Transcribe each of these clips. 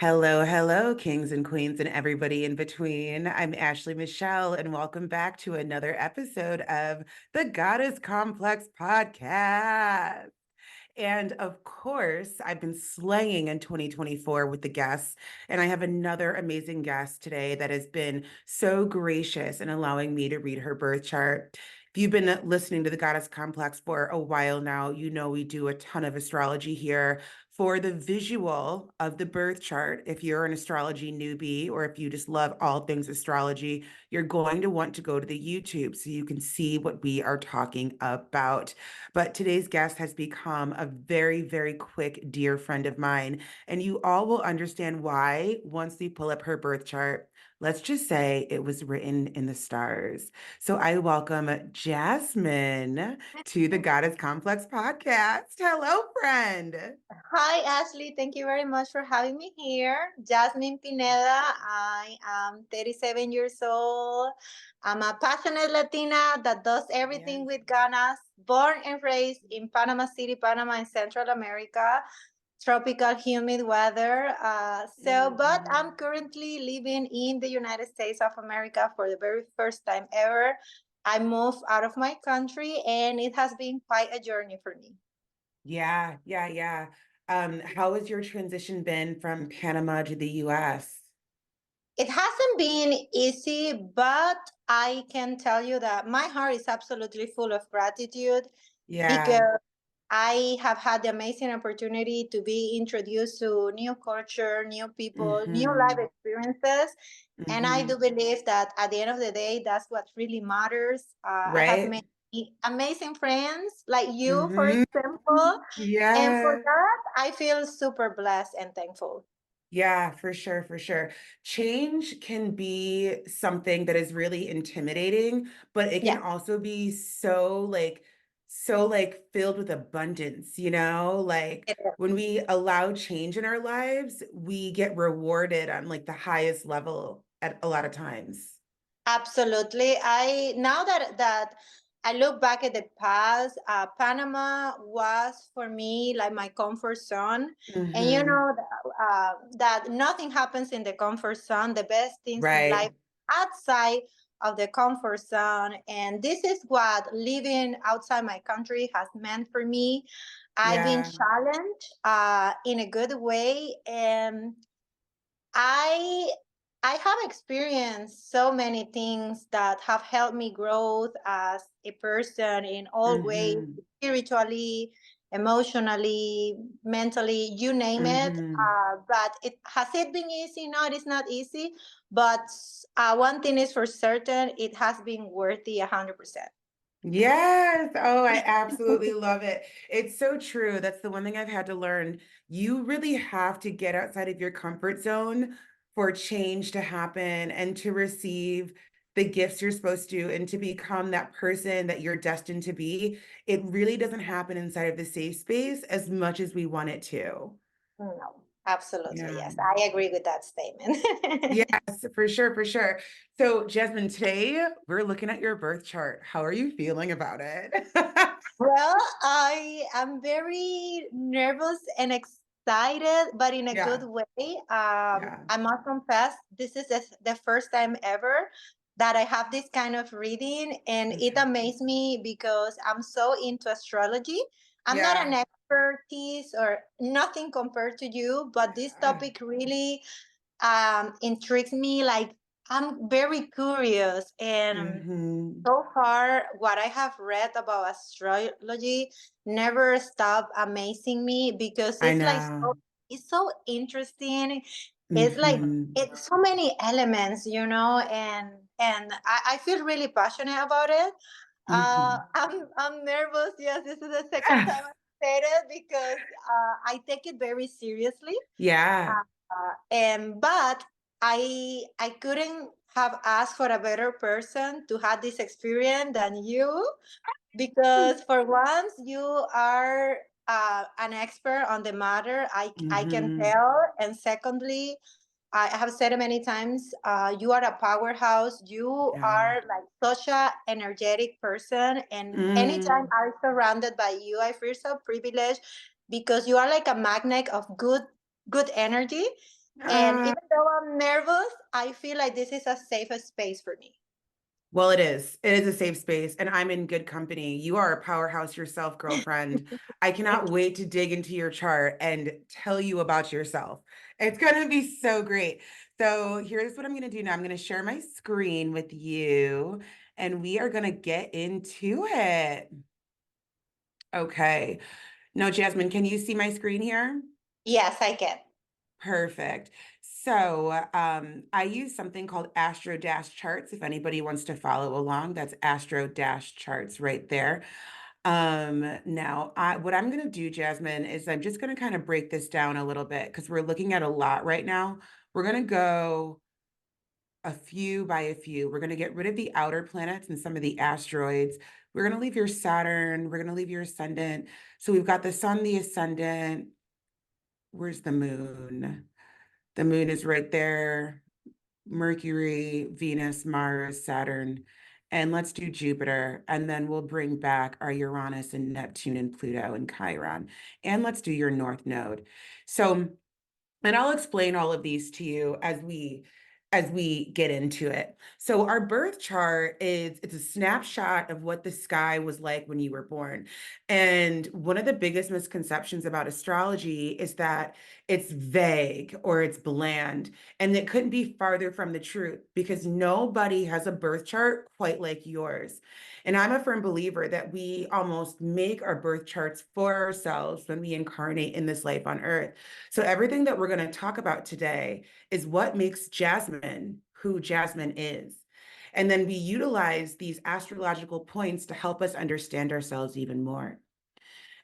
Hello, hello, kings and queens and everybody in between. I'm Ashley Michelle, and welcome back to another episode of the Goddess Complex podcast. And of course, I've been slaying in 2024 with the guests, and I have another amazing guest today that has been so gracious in allowing me to read her birth chart. If you've been listening to the Goddess Complex for a while now, you know we do a ton of astrology here for the visual of the birth chart. If you're an astrology newbie or if you just love all things astrology, you're going to want to go to the YouTube so you can see what we are talking about. But today's guest has become a very, very quick dear friend of mine, and you all will understand why once we pull up her birth chart. Let's just say it was written in the stars. So I welcome Jasmine to the Goddess Complex podcast. Hello, friend. Hi, Ashley. Thank you very much for having me here. Jasmine Pineda. I am 37 years old. I'm a passionate Latina that does everything Yes. with ganas. Born and raised in Panama City, Panama, in Central America. Tropical, humid weather. But Mhm. I'm currently living in the United States of America for the very first time ever. I moved out of my country, and it has been quite a journey for me. Yeah, yeah, yeah. How has your transition been from Panama to the US? It hasn't been easy, but I can tell you that my heart is absolutely full of gratitude Yeah. because I have had the amazing opportunity to be introduced to new culture, new people, new life Mm-hmm. experiences. And I Mm-hmm. do believe that at the end of the day, that's what really matters. I have Right? made amazing friends like you, for Mm-hmm. example. And for Yeah. that, I feel super blessed and thankful. Yeah, for sure, for sure. Change can be something that is really intimidating, but it can Yeah. also be so like filled with abundance, you know? Like when we allow change in our lives, we get rewarded on like the highest level at a lot of times. Absolutely. I now that I look back at the past, Panama was for me like my comfort zone, and Mm-hmm. that nothing happens in the comfort zone. The best things in life Right. outside of the comfort zone, and this is what living outside my country has meant for me. I've been Yeah. challenged in a good way, and I I have experienced so many things that have helped me grow as a person in all ways, Mm-hmm. spiritually, emotionally, mentally, you name it. Mm-hmm. But it has it been easy? No, it is not easy. But one thing is for certain, it has been worthy 100%. Yes. Oh, I absolutely love it. It's so true. That's the one thing I've had to learn. You really have to get outside of your comfort zone for change to happen and to receive the gifts you're supposed to and to become that person that you're destined to be. It really doesn't happen inside of the safe space as much as we want it to. No, absolutely, Yeah. yes, I agree with that statement. Yes, for sure, for sure. So, Jasmine, today we're looking at your birth chart. How are you feeling about it? Well, I am very nervous and excited, but in a good Yeah, way. yeah. I must confess, this is the first time ever that I have this kind of reading, and it Okay. amazed me because I'm so into astrology. I'm not an Yeah. expertise or nothing compared to you, but this Yeah. topic really intrigues me. Like, I'm very curious, and Hmm. so far, what I have read about astrology never stop amazing me because I it's like know. it's so interesting. It's like Hmm. it's so many elements, and I feel really passionate about it. Hmm. I'm nervous. Yes, this is the second time I said it because I take it very seriously. Yeah. And but I couldn't have asked for a better person to have this experience than you, because for once you are an expert on the matter. I can Hmm. tell. And secondly, I have said it many times, you are a powerhouse. You Yeah. are like such a energetic person, and anytime Mm. I'm surrounded by you, I feel so privileged because you are like a magnet of good energy. And Uh, even though I'm nervous, I feel like this is a safe space for me. well, it is. It is a safe space, and I'm in good company. You are a powerhouse yourself, girlfriend. I cannot Thank wait to dig into your chart and tell you about yourself. It's going to be so great. So, here's what I'm going to do now. I'm going to share my screen with you, and we are going to get into it. Okay. Now, Jasmine, can you see my screen here? Yes, I can. Perfect. So I use something called Astro Dash Charts. If anybody wants to follow along, that's Astro Dash Charts right there. Now, what I'm going to do, Jasmine, is I'm just going to kind of break this down a little bit because we're looking at a lot right now. We're going to go a few by a few. We're going to get rid of the outer planets and some of the asteroids. We're going to leave your Saturn. We're going to leave your ascendant. So we've got the sun, the ascendant. Where's the moon? The moon is right there. Mercury, Venus, Mars, Saturn. And let's do Jupiter. And then we'll bring back our Uranus and Neptune and Pluto and Chiron. And let's do your North Node. So, and I'll explain all of these to you as we get into it. So our birth chart is it's a snapshot of what the sky was like when you were born. And one of the biggest misconceptions about astrology is that it's vague or it's bland, and it couldn't be farther from the truth because nobody has a birth chart quite like yours. And I'm a firm believer that we almost make our birth charts for ourselves when we incarnate in this life on earth. So everything that we're going to talk about today is what makes Jasmine who Jasmine is. And then we utilize these astrological points to help us understand ourselves even more.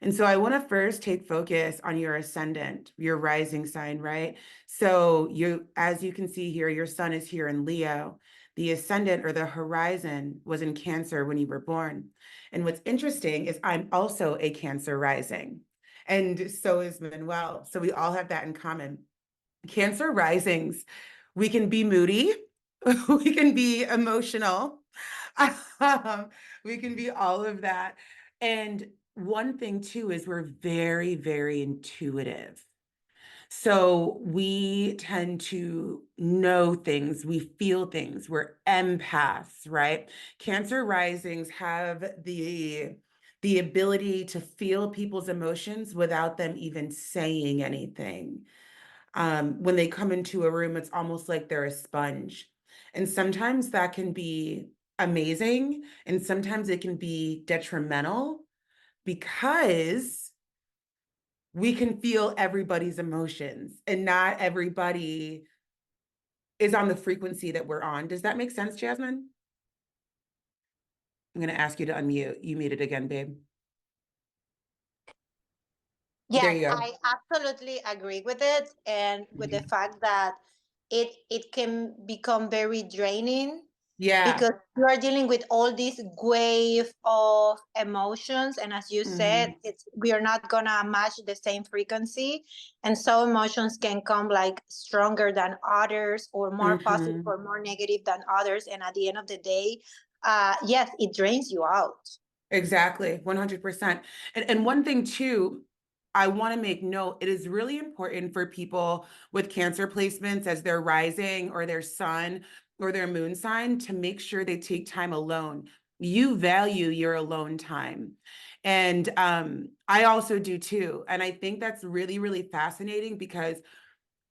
And so I want to first take focus on your ascendant, your rising sign, right? So you, as you can see here, your sun is here in Leo. The ascendant or the horizon was in Cancer when you were born. And what's interesting is I'm also a Cancer rising, and so is Manuel. So we all have that in common. Cancer risings, we can be moody, we can be emotional, um, we can be all of that. And one thing too is we're very, very intuitive. So we tend to know things, we feel things, we're empaths, right? Cancer risings have the ability to feel people's emotions without them even saying anything. When they come into a room, it's almost like they're a sponge. And sometimes that can be amazing, and sometimes it can be detrimental because we can feel everybody's emotions and not everybody is on the frequency that we're on. Does that make sense, Jasmine? I'm going to ask you to unmute. You muted again, babe. There Yes, you go. I absolutely agree with it, and with the Mhm. fact that it can become very draining Yeah. because you are dealing with all this wave of emotions, and as you said, Hmm. it's we are not gonna match the same frequency, and so emotions can come like stronger than others, or more positive Hmm. or more negative than others, and at the end of the day, yes, it drains you out. Exactly, 100%. And one thing too, I want to make note, it is really important for people with Cancer placements as their rising or their sun or their moon sign to make sure they take time alone. You value your alone time. And I also do too. And I think that's really, really fascinating because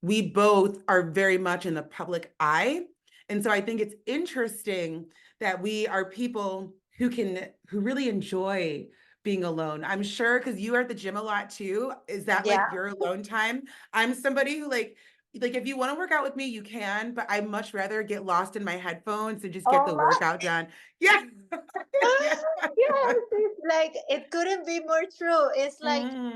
we both are very much in the public eye. And so I think it's interesting that we are people who really enjoy being alone. I'm sure because you are at the gym a lot too. Is that like Yeah. your alone time? I'm somebody who like if you want to work out with me, you can, but I much rather get lost in my headphones and just get the Oh, workout done. Yeah. Yeah. yes, it's like it couldn't be more true. It's like Hmm.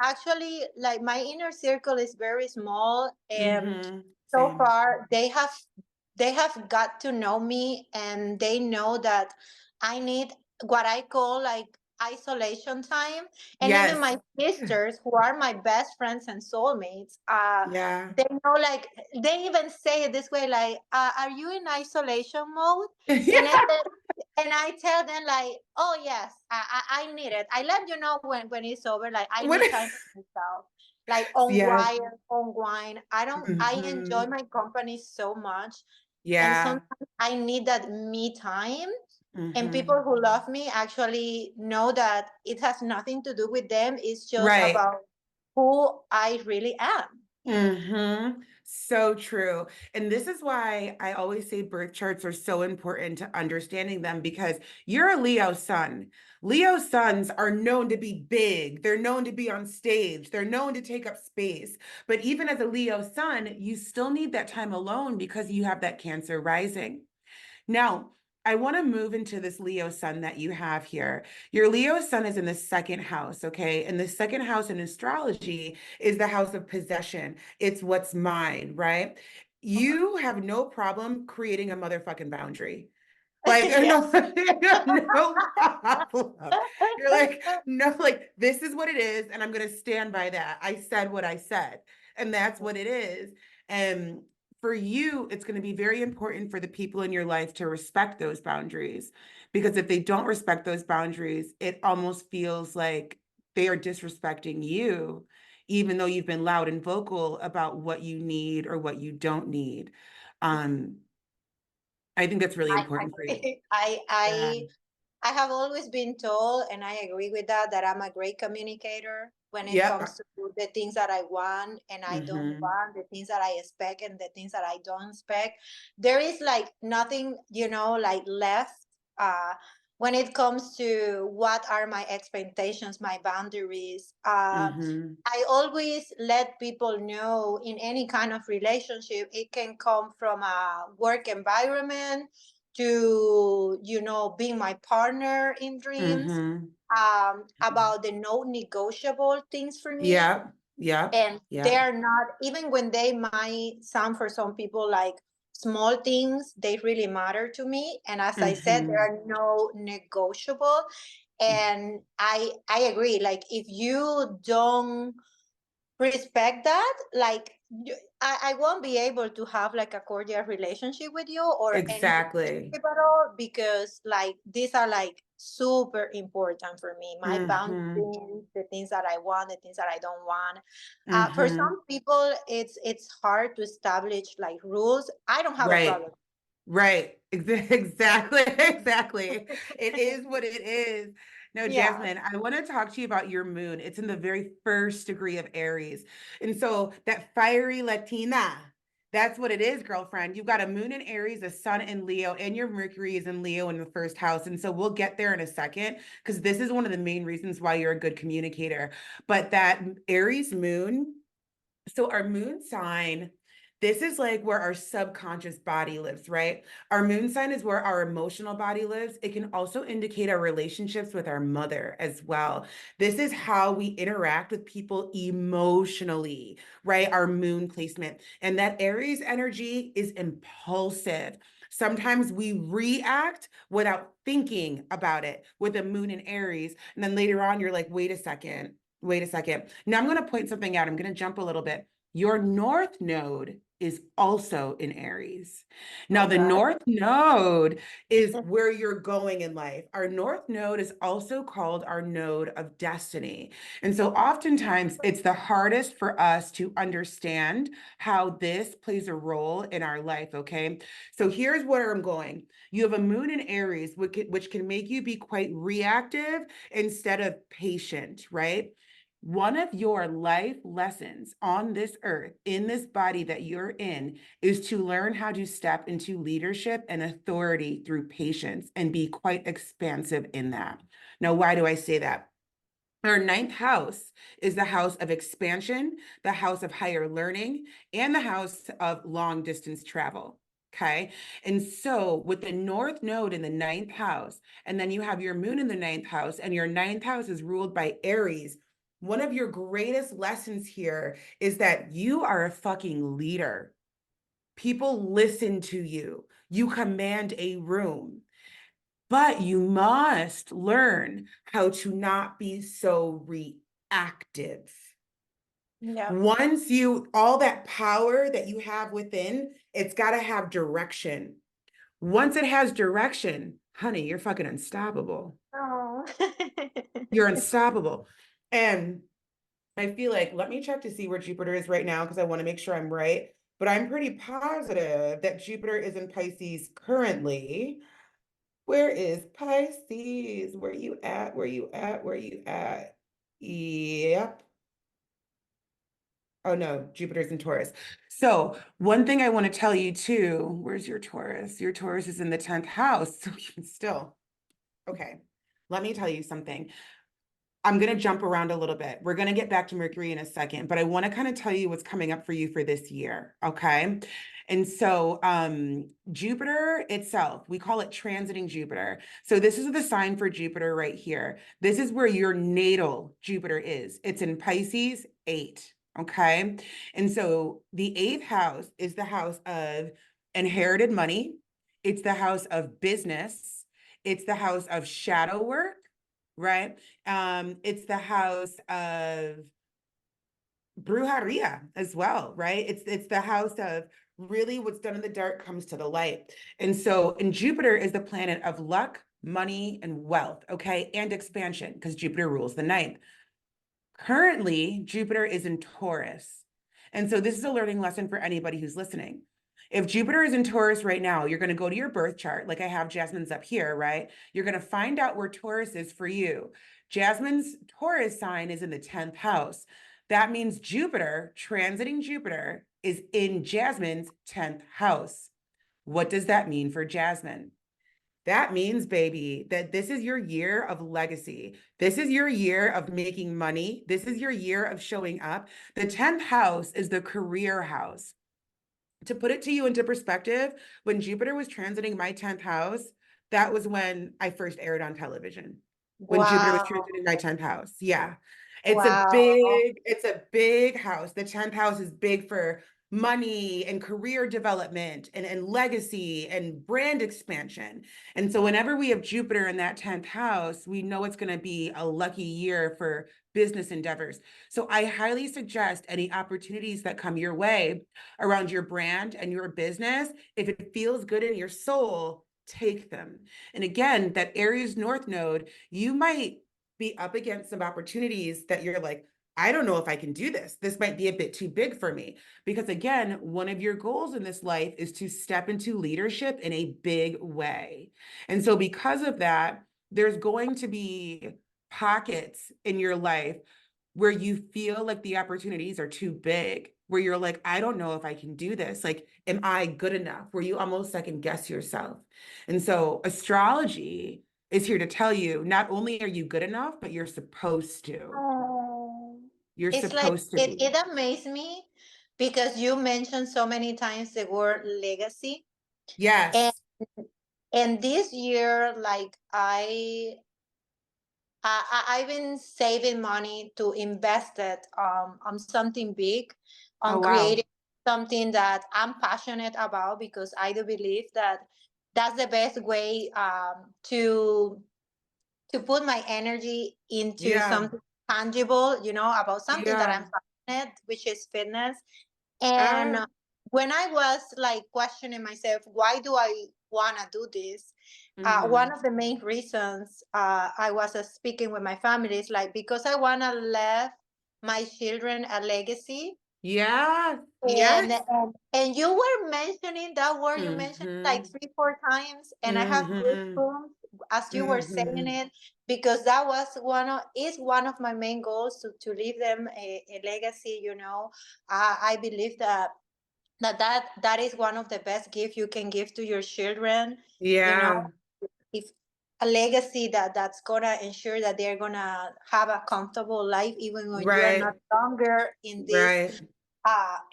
actually like my inner circle is very small, and Hmm. so Same. far they have got to know me, and they know that I need what I call like isolation time. And even Yes. my sisters, who are my best friends and soulmates, Yeah. they know, like they even say it this way, like, are you in isolation mode? And I Yeah. said, and I tell them like, oh yes, I need it. I let you know when it's over. Like I When need time for myself. like Yeah. on wine. I enjoy Mhm. my company so much. And Yeah. sometimes I need that me time. And people Mhm. who love me actually know that it has nothing to do with them. It's just Right. about who I really am. So true. And this is why I always say birth charts are so important to understanding them because you're a Leo sun. Leo suns are known to be big. They're known to be on stage. They're known to take up space. But even as a Leo sun, you still need that time alone because you have that Cancer rising. Now, I want to move into this Leo sun that you have here. Your Leo sun is in the second house, okay? And the second house in astrology is the house of possession. It's what's mine, right? You have no problem creating a motherfucking boundary. Like, Yeah. no, no problem. You're like, no, like, this is what it is, and I'm going to stand by that. I said what I said, and that's what it is. And for you, it's going to be very important for the people in your life to respect those boundaries. Because if they don't respect those boundaries, it almost feels like they are disrespecting you, even though you've been loud and vocal about what you need or what you don't need. Um, I think that's really I important for you. agree. Yeah. I have always been told, and I agree with that, that I'm a great communicator when it comes Yep. to the things that I want and I don't Mm-hmm. want, the things that I expect and the things that I don't expect. There is like nothing, like left when it comes to what are my expectations, my boundaries. Mm-hmm. I always let people know in any kind of relationship, it can come from a work environment to being my partner in dreams, Mm-hmm. about the no negotiable things for me. Yep. Yep. And Yep. they're not, even when they might sound for some people like small things, they really matter to me. And as I said, there Mm-hmm. are no negotiable. And I agree, like if you don't respect that, like I won't be able to have like a cordial relationship with you or any Exactly. relationship at all, because like these are like super important for me, my Mm-hmm. boundaries, the things that I want, the things that I don't want. For Mm-hmm. some people it's hard to establish like rules. I don't have a Right. problem. Right. Exactly. Exactly. It is what it is. No, Yeah. Jasmine, I want to talk to you about your moon. It's in the very first degree of Aries. And so that fiery Latina, that's what it is, girlfriend. You've got a moon in Aries, a sun in Leo, and your Mercury is in Leo in the first house. And so we'll get there in a second because this is one of the main reasons why you're a good communicator. But that Aries moon, so our moon sign, this is like where our subconscious body lives, right? Our moon sign is where our emotional body lives. It can also indicate our relationships with our mother as well. This is how we interact with people emotionally, right? Our moon placement. And that Aries energy is impulsive. Sometimes we react without thinking about it with a moon in Aries. And then later on, you're like, wait a second. Wait a second. Now I'm going to point something out. I'm going to jump a little bit. Your North Node is also in Aries. Now, Oh the God. North Node is where you're going in life. Our North Node is also called our node of destiny. And so, oftentimes, it's the hardest for us to understand how this plays a role in our life. Okay. So, here's where I'm going. You have a moon in Aries, which can make you be quite reactive instead of patient, right? One of your life lessons on this earth, in this body that you're in, is to learn how to step into leadership and authority through patience and be quite expansive in that. Now, why do I say that? Our ninth house is the house of expansion, the house of higher learning, and the house of long distance travel. Okay. And so, with the North Node in the ninth house, and then you have your moon in the ninth house, and your ninth house is ruled by Aries. One of your greatest lessons here is that you are a fucking leader. People listen to you, you command a room. But you must learn how to not be so reactive. Yeah. Once all that power that you have within, it's got to have direction. Once it has direction, honey, you're fucking unstoppable. Oh. You're unstoppable. And I feel like, let me check to see where Jupiter is right now because I want to make sure I'm right. But I'm pretty positive that Jupiter is in Pisces currently. Where is Pisces? Where you at? Where you at? Where you at? Yep. Oh no, Jupiter's in Taurus. So one thing I want to tell you too, where's your Taurus? Your Taurus is in the 10th house. So you can still, okay. Let me tell you something. I'm going to jump around a little bit. We're going to get back to Mercury in a second, but I want to kind of tell you what's coming up for you for this year. Okay. And so Jupiter itself, we call it transiting Jupiter. So this is the sign for Jupiter right here. This is where your natal Jupiter is. It's in Pisces 8. Okay. And so the 8th house is the house of inherited money. It's the house of business. It's the house of shadow work, right? It's the house of brujeria as well, right? It's the house of really what's done in the dark comes to the light. And so, and Jupiter is the planet of luck, money, and wealth, okay, and expansion, because Jupiter rules the ninth. Currently, Jupiter is in Taurus. And so this is a learning lesson for anybody who's listening. If Jupiter is in Taurus right now, you're going to go to your birth chart, like I have Jasmine's up here, right? You're going to find out where Taurus is for you. Jasmine's Taurus sign is in the 10th house. That means Jupiter, transiting Jupiter, is in Jasmine's 10th house. What does that mean for Jasmine? That means, baby, that this is your year of legacy. This is your year of making money. This is your year of showing up. The 10th house is the career house. To put it to you into perspective, when Jupiter was transiting my 10th house, that was when I first aired on television. When Jupiter was Wow. transiting my 10th house. Yeah. Wow. It's a big house. The 10th house is big for money and career development and legacy and brand expansion. And so whenever we have Jupiter in that 10th house, we know it's going to be a lucky year for business endeavors. So I highly suggest any opportunities that come your way around your brand and your business, if it feels good in your soul, take them. And again, that Aries North node, you might be up against some opportunities that you're like, I don't know if I can do this. This might be a bit too big for me. Because again, one of your goals in this life is to step into leadership in a big way. And so, because of that, there's going to be pockets in your life where you feel like the opportunities are too big, where you're like, I don't know if I can do this. Like, am I good enough? Where you almost second guess yourself. And so, astrology is here to tell you not only are you good enough, but you're supposed to. Oh. You're It's like supposed to it be. amazed me because you mentioned so many times the word legacy. And Yes. and this year, like I've been saving money to invest it on something big, Oh, on wow. creating something that I'm passionate about because I do believe that that's the best way to put my energy into Yeah. something tangible, about something that I'm Yeah. passionate, which is fitness. And Ah. when I was like questioning myself, why do I want to do this? One Mm-hmm. of the main reasons I was speaking with my family is like because I want to leave my children a legacy. Yeah. And, Yes. and and you were mentioning that word, you mentioned it like Mm-hmm. 3, 4 times, and I have Mm-hmm. goosebumps as you were saying Mm-hmm. it because that was one of my main goals to leave them a legacy. I believe that is one of the best gifts you can give to your children. You know, Yeah. if a legacy that's gonna ensure that they're gonna have a comfortable life even when you are not Right. longer Right.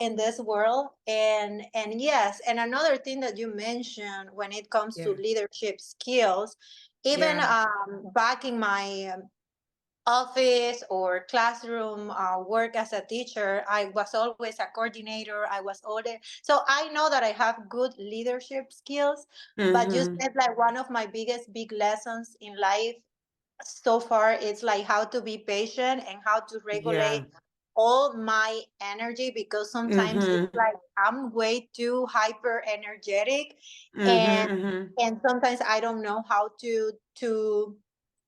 in this world. And yes, and another thing that you mentioned when it comes to Yeah. leadership skills, even Yeah. back in my office or classroom work as a teacher, I was always a coordinator. I was older, so I know that I have good leadership skills. But you Mm-hmm. said like one of my biggest big lessons in life so far it's like how to be patient and how to Yeah. regulate all my energy because sometimes it's Mm-hmm. like I'm way too hyper energetic, Mm-hmm. and Mm-hmm. and sometimes I don't know how to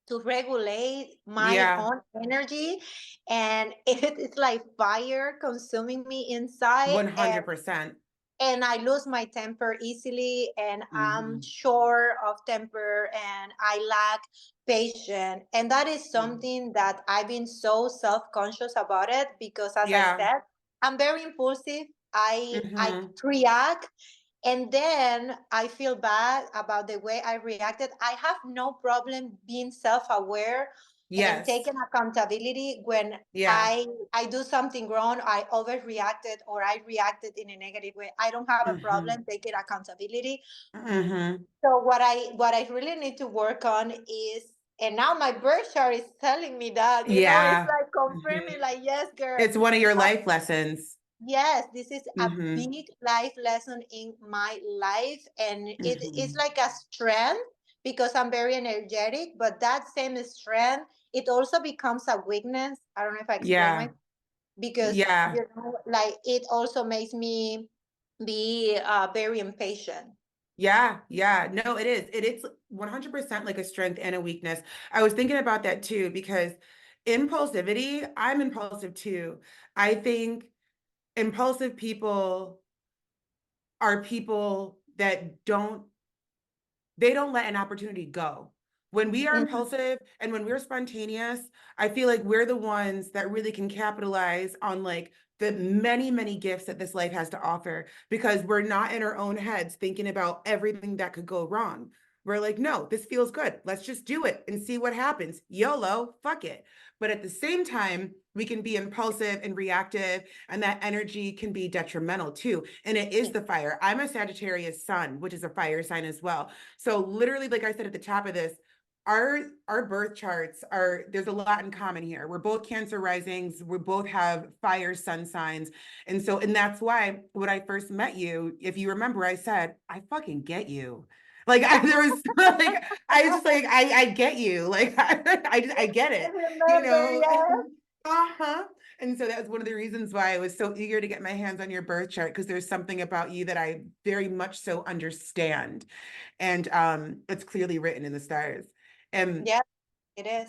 to regulate my Yeah. own energy, and it's like fire consuming me inside, 100%. and I lose my temper easily, and I'm Mhm. short of temper, and I lack patience. And that is Mhm. something that I've been so self-conscious about it, because as I Yeah. said, I'm very impulsive. I Mhm. react, and then I feel bad about the way I reacted. I have no problem being self-aware and Yes. taking accountability when Yeah. I do something wrong, I overreacted, or I reacted in a negative way. I don't have a Mhm. problem taking accountability. Mhm. So what I really need to work on is, and now my birth chart is telling me that, it's Yeah. like confirming, Mhm. like, yes, girl. It's one of your Uh, life lessons. yes, this is a Mhm. big life lesson in my life, and it is Mhm. like a strength, because I'm very energetic, but that same strength, it also becomes a weakness. I don't know if I explain my, Yeah. because Yeah. like, it also makes me be very impatient. Yeah, yeah. No, it is. It's 100% like a strength and a weakness. I was thinking about that too, because impulsivity, I'm impulsive too. I think impulsive people are people that they don't let an opportunity go. When we are Mhm. impulsive and when we're spontaneous, I feel like we're the ones that really can capitalize on like the many, many gifts that this life has to offer because we're not in our own heads thinking about everything that could go wrong. We're like, no, this feels good. Let's just do it and see what happens. YOLO, fuck it. But at the same time, we can be impulsive and reactive, and that energy can be detrimental too. And it is the fire. I'm a Sagittarius sun, which is a fire sign as well. So literally, like I said at the top of this, our birth charts are there's a lot in common here. We're both Cancer risings, we both have fire sun signs. And that's why when I first met you, if you remember, I said, I fucking get you. Like there was like I just like I get you. Like I get I it, you remember, know. yes. Uh-huh. And so that was one of the reasons why I was so eager to get my hands on your birth chart because there's something about you that I very much so understand. And it's clearly written in the stars. And Yes, it is.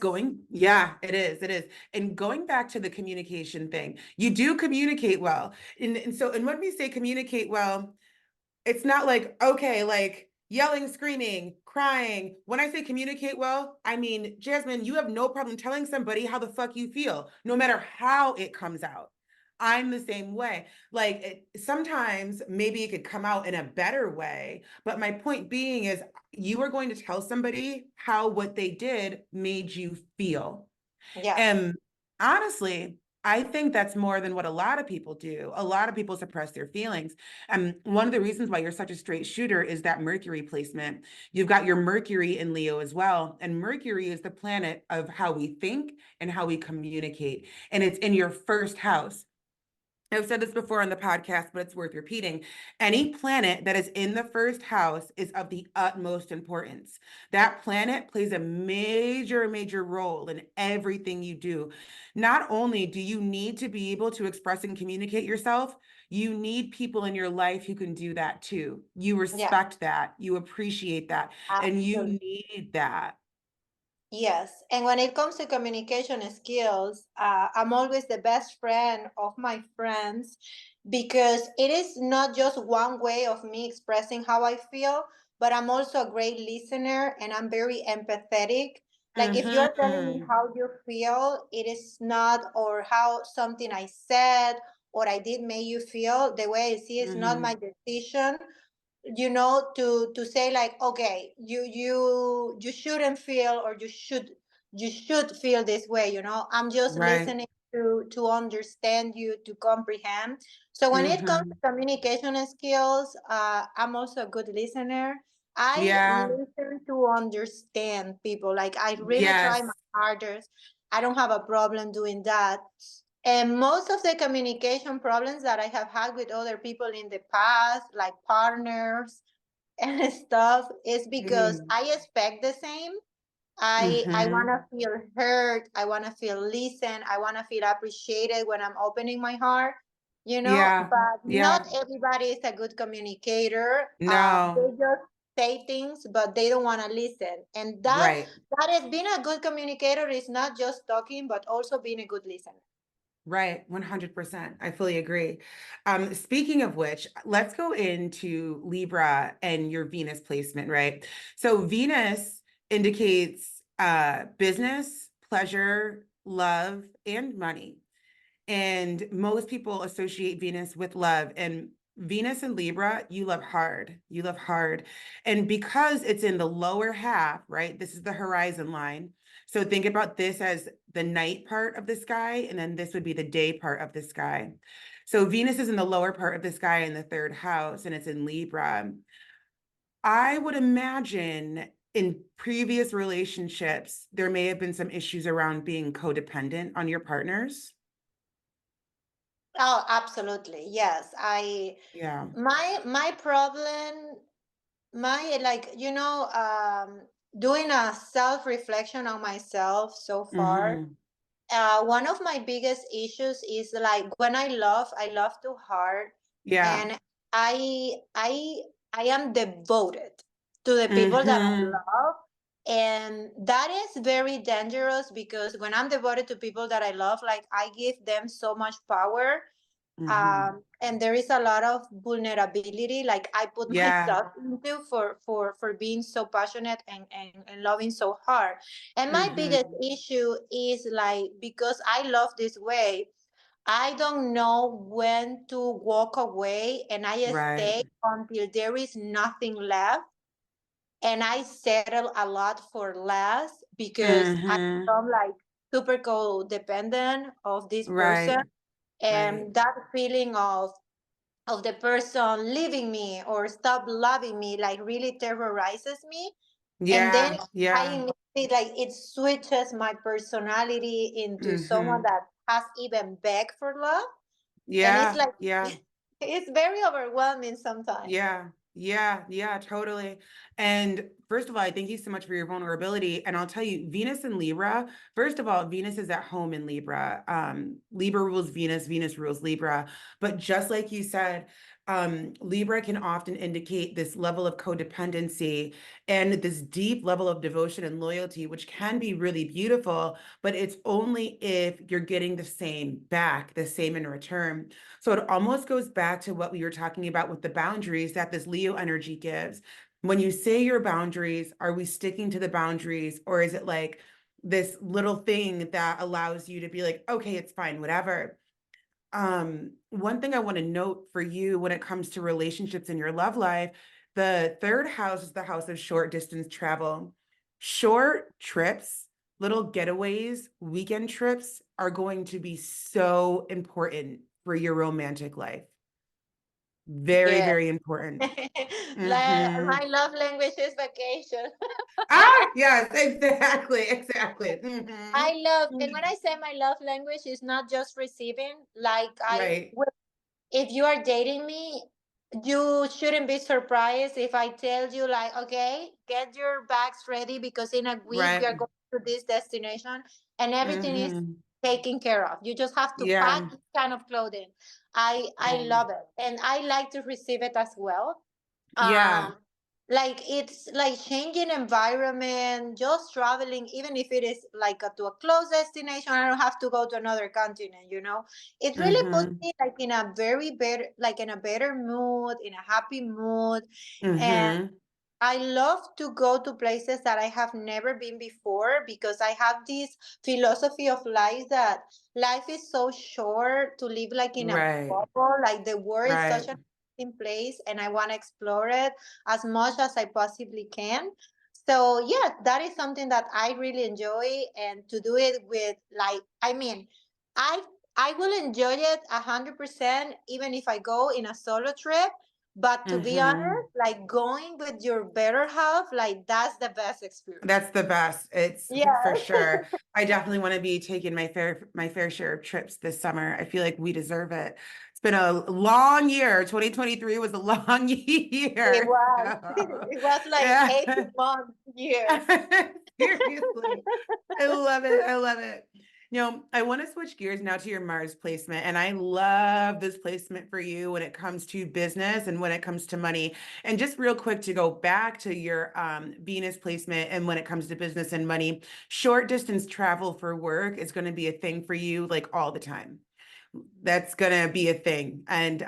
yeah, it is. And going back to the communication thing, you do communicate well. And when we say communicate well, it's not like, okay, like yelling, screaming, crying. When I say communicate well, I mean, Jasmine, you have no problem telling somebody how the fuck you feel, no matter how it comes out. I'm the same way. Like sometimes maybe it could come out in a better way, but my point being is you are going to tell somebody how what they did made you feel. Yes. And honestly, I think that's more than what a lot of people do. A lot of people suppress their feelings. And one of the reasons why you're such a straight shooter is that Mercury placement. You've got your Mercury in Leo as well. And Mercury is the planet of how we think and how we communicate. And it's in your first house. I've said this before on the podcast, but it's worth repeating. Any planet that is in the first house is of the utmost importance. That planet plays a major, major role in everything you do. Not only do you need to be able to express and communicate yourself, you need people in your life who can do that too. You Yeah, respect that, you appreciate that, and you absolutely. need that. Yes, and when it comes to communication skills, I'm always the best friend of my friends, because it is not just one way of me expressing how I feel, but I'm also a great listener, and I'm very empathetic. Like, if you're telling me Mm-hmm. how you feel, it is not, or how something I said or I did make you feel, the way I see it's not Mm-hmm. my decision, to say, like, okay, you shouldn't feel, or you should feel this way. I'm just Right. listening to understand you, to comprehend. So when it comes Mm-hmm. to communication skills, I'm also a good listener. I Yeah. listen to understand people, like, I really try my Yes. hardest. I don't have a problem doing that. And most of the communication problems that I have had with other people in the past, like partners and stuff, is because Mm-hmm. I expect the same. I want Mm-hmm. to feel heard. I want to feel listened. I want to feel appreciated when I'm opening my heart. Yeah. But not Yeah. everybody is a good communicator. They No. just say things, but they don't want to listen. And Right. that is being a good communicator is not just talking, but also being a good listener. Right, 100%. I fully agree. Speaking of which, let's go into Libra and your Venus placement, right? So Venus indicates business, pleasure, love, and money. And most people associate Venus with love. And Venus and Libra, you love hard. You love hard. And because it's in the lower half, right? This is the horizon line. So think about this as the night part of the sky, and then this would be the day part of the sky. So Venus is in the lower part of the sky in the third house, and it's in Libra. I would imagine in previous relationships, there may have been some issues around being codependent on your partners. Oh, absolutely. Yes. Yeah. My problem, doing a self reflection on myself so far. Mm-hmm. One of my biggest issues is like when I love too hard, Yeah. and I I I am devoted to the people that I Mm-hmm. love, and that is very dangerous because when I'm devoted to people that I love, like I give them so much power, Mm-hmm. and there is a lot of vulnerability like I put Yeah. myself into for being so passionate and loving so hard. And my biggest Mm-hmm. issue is like because I love this way, I don't know when to walk away, and I Right. stay until there is nothing left, and I settle a lot for less because I Mm-hmm. become like super codependent of this person, Right. Right. and that feeling of the person leaving me or stop loving me like really terrorizes me. And then Yeah. I Yeah. immediately like it switches my personality into someone Mm-hmm. that has even begged for love, and it's Yeah. like Yeah. it's very overwhelming sometimes. Yeah, yeah, yeah, totally. And first of all, I thank you so much for your vulnerability. And I'll tell you, Venus and Libra, first of all, Venus is at home in Libra. Libra rules Venus, Venus rules Libra. But just like you said, Libra can often indicate this level of codependency and this deep level of devotion and loyalty, which can be really beautiful, but it's only if you're getting the same back, the same in return. So it almost goes back to what we were talking about with the boundaries that this Leo energy gives. When you say your boundaries, are we sticking to the boundaries, or is it like this little thing that allows you to be like, okay, it's fine, whatever? One thing I want to note for you when it comes to relationships in your love life, the third house is the house of short distance travel. Short trips, little getaways, weekend trips are going to be so important for your romantic life. Very, Yeah. very important. My Mm-hmm. love language is vacation. Ah, yes, exactly, exactly. Mm-hmm. I love, and when I say my love language is not just receiving, like Right, if you are dating me, you shouldn't be surprised if I tell you, like, okay, get your bags ready because in a week we are right. going to this destination and everything is Mm-hmm. taken care of. You just have to pack Yeah, this kind of clothing. I yeah, love it, and I like to receive it as well. yeah. um like it's like changing environment, just traveling, even if it is like to a close destination. I don't have to go to another continent, it really puts Mm-hmm. me like in a very better, like in a better mood, in a happy mood. And Mm-hmm. I love to go to places that I have never been before because I have this philosophy of life that life is so short to live like in a Right, bubble. Like the world is such right. an amazing place and I want to explore it as much as I possibly can. So yeah, that is something that I really enjoy, and to do it with like, I mean, I I will enjoy it 100% even if I go in a solo trip, but to be Mm-hmm. honest, like going with your better half, like that's the best experience. That's the best. It's for Yeah. sure. I definitely want to be taking my fair share of trips this summer. I feel like we deserve it. It's been a long year. 2023 was a long It year. was. So, It was like yeah. 18 months, years. Seriously. I love it. I love it. I want to switch gears now to your Mars placement, and I love this placement for you when it comes to business and when it comes to money. And just real quick to go back to your Venus placement and when it comes to business and money, short distance travel for work is going to be a thing for you like all the time. That's going to be a thing. And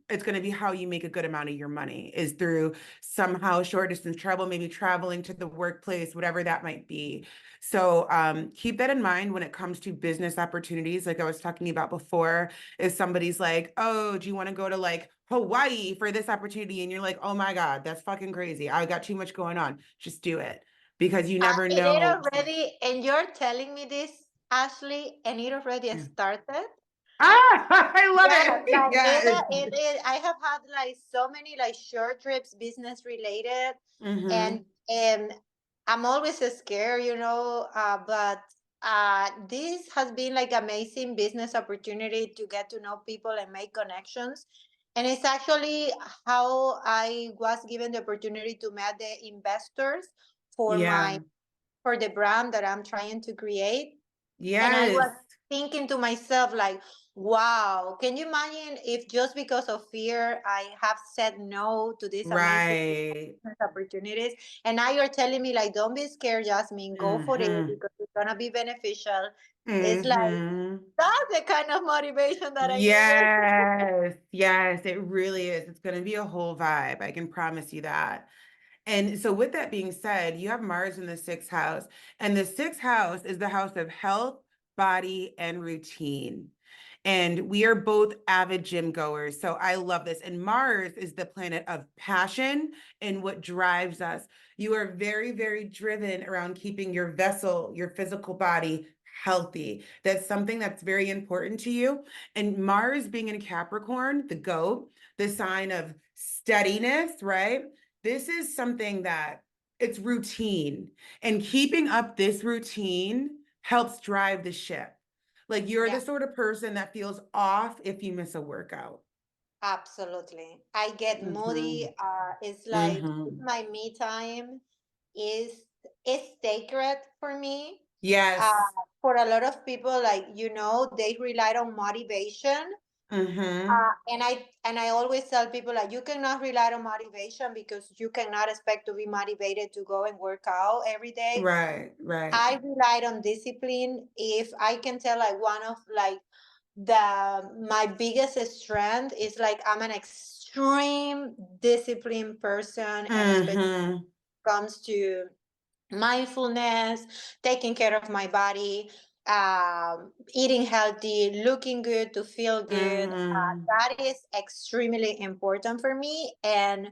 it's going to be how you make a good amount of your money is through somehow short distance travel, maybe traveling to the workplace, whatever that might be. So keep that in mind when it comes to business opportunities. Like I was talking about before, if somebody's like, oh, do you want to go to like Hawaii for this opportunity? And you're like, oh my God, that's fucking crazy. I got too much going on. Just do it because you never It know. already, and you're telling me this, Ashley, and it already started. I love Yeah, it. like Yes. I have had like so many like short trips, business related, Mm-hmm. and I'm always scared, but this has been like amazing business opportunity to get to know people and make connections. And it's actually how I was given the opportunity to meet the investors for Yeah. for the brand that I'm trying to create. And I Yes. was thinking to myself, like, wow, can you imagine if just because of fear I have said no to these amazing Right. opportunities? And now you're telling me, like, don't be scared, Jasmine, go for it Mm-hmm. because it's gonna be beneficial. It's like Mm-hmm. that's the kind of motivation that I needed. Yes. Yes, it really is. It's going to be a whole vibe. I can promise you that. And so, with that being said, you have Mars in the sixth house, and the sixth house is the house of health, body, and routine. And we are both avid gym goers. So I love this. And Mars is the planet of passion and what drives us. You are very, very driven around keeping your vessel, your physical body healthy. That's something that's very important to you. And Mars being in Capricorn, the goat, the sign of steadiness, right? This is something that it's routine. And keeping up this routine helps drive the ship. Like you're Yeah, the sort of person that feels off if you miss a workout. absolutely. I get Mm-hmm. moody. It's like Mm-hmm. my me time is is sacred for me. uh, Yes. for a lot of people, like, they rely on motivation. Mm-hmm. And I always tell people, like, you cannot rely on motivation because you cannot expect to be motivated to go and work out every day. Right, right. I relied on discipline. If I can tell, like, one of like the my biggest strength is, like, I'm an extreme disciplined person, and especially Mm-hmm. comes to mindfulness, taking care of my body, eating healthy, looking good to feel good. Mm-hmm. That is extremely important for me, and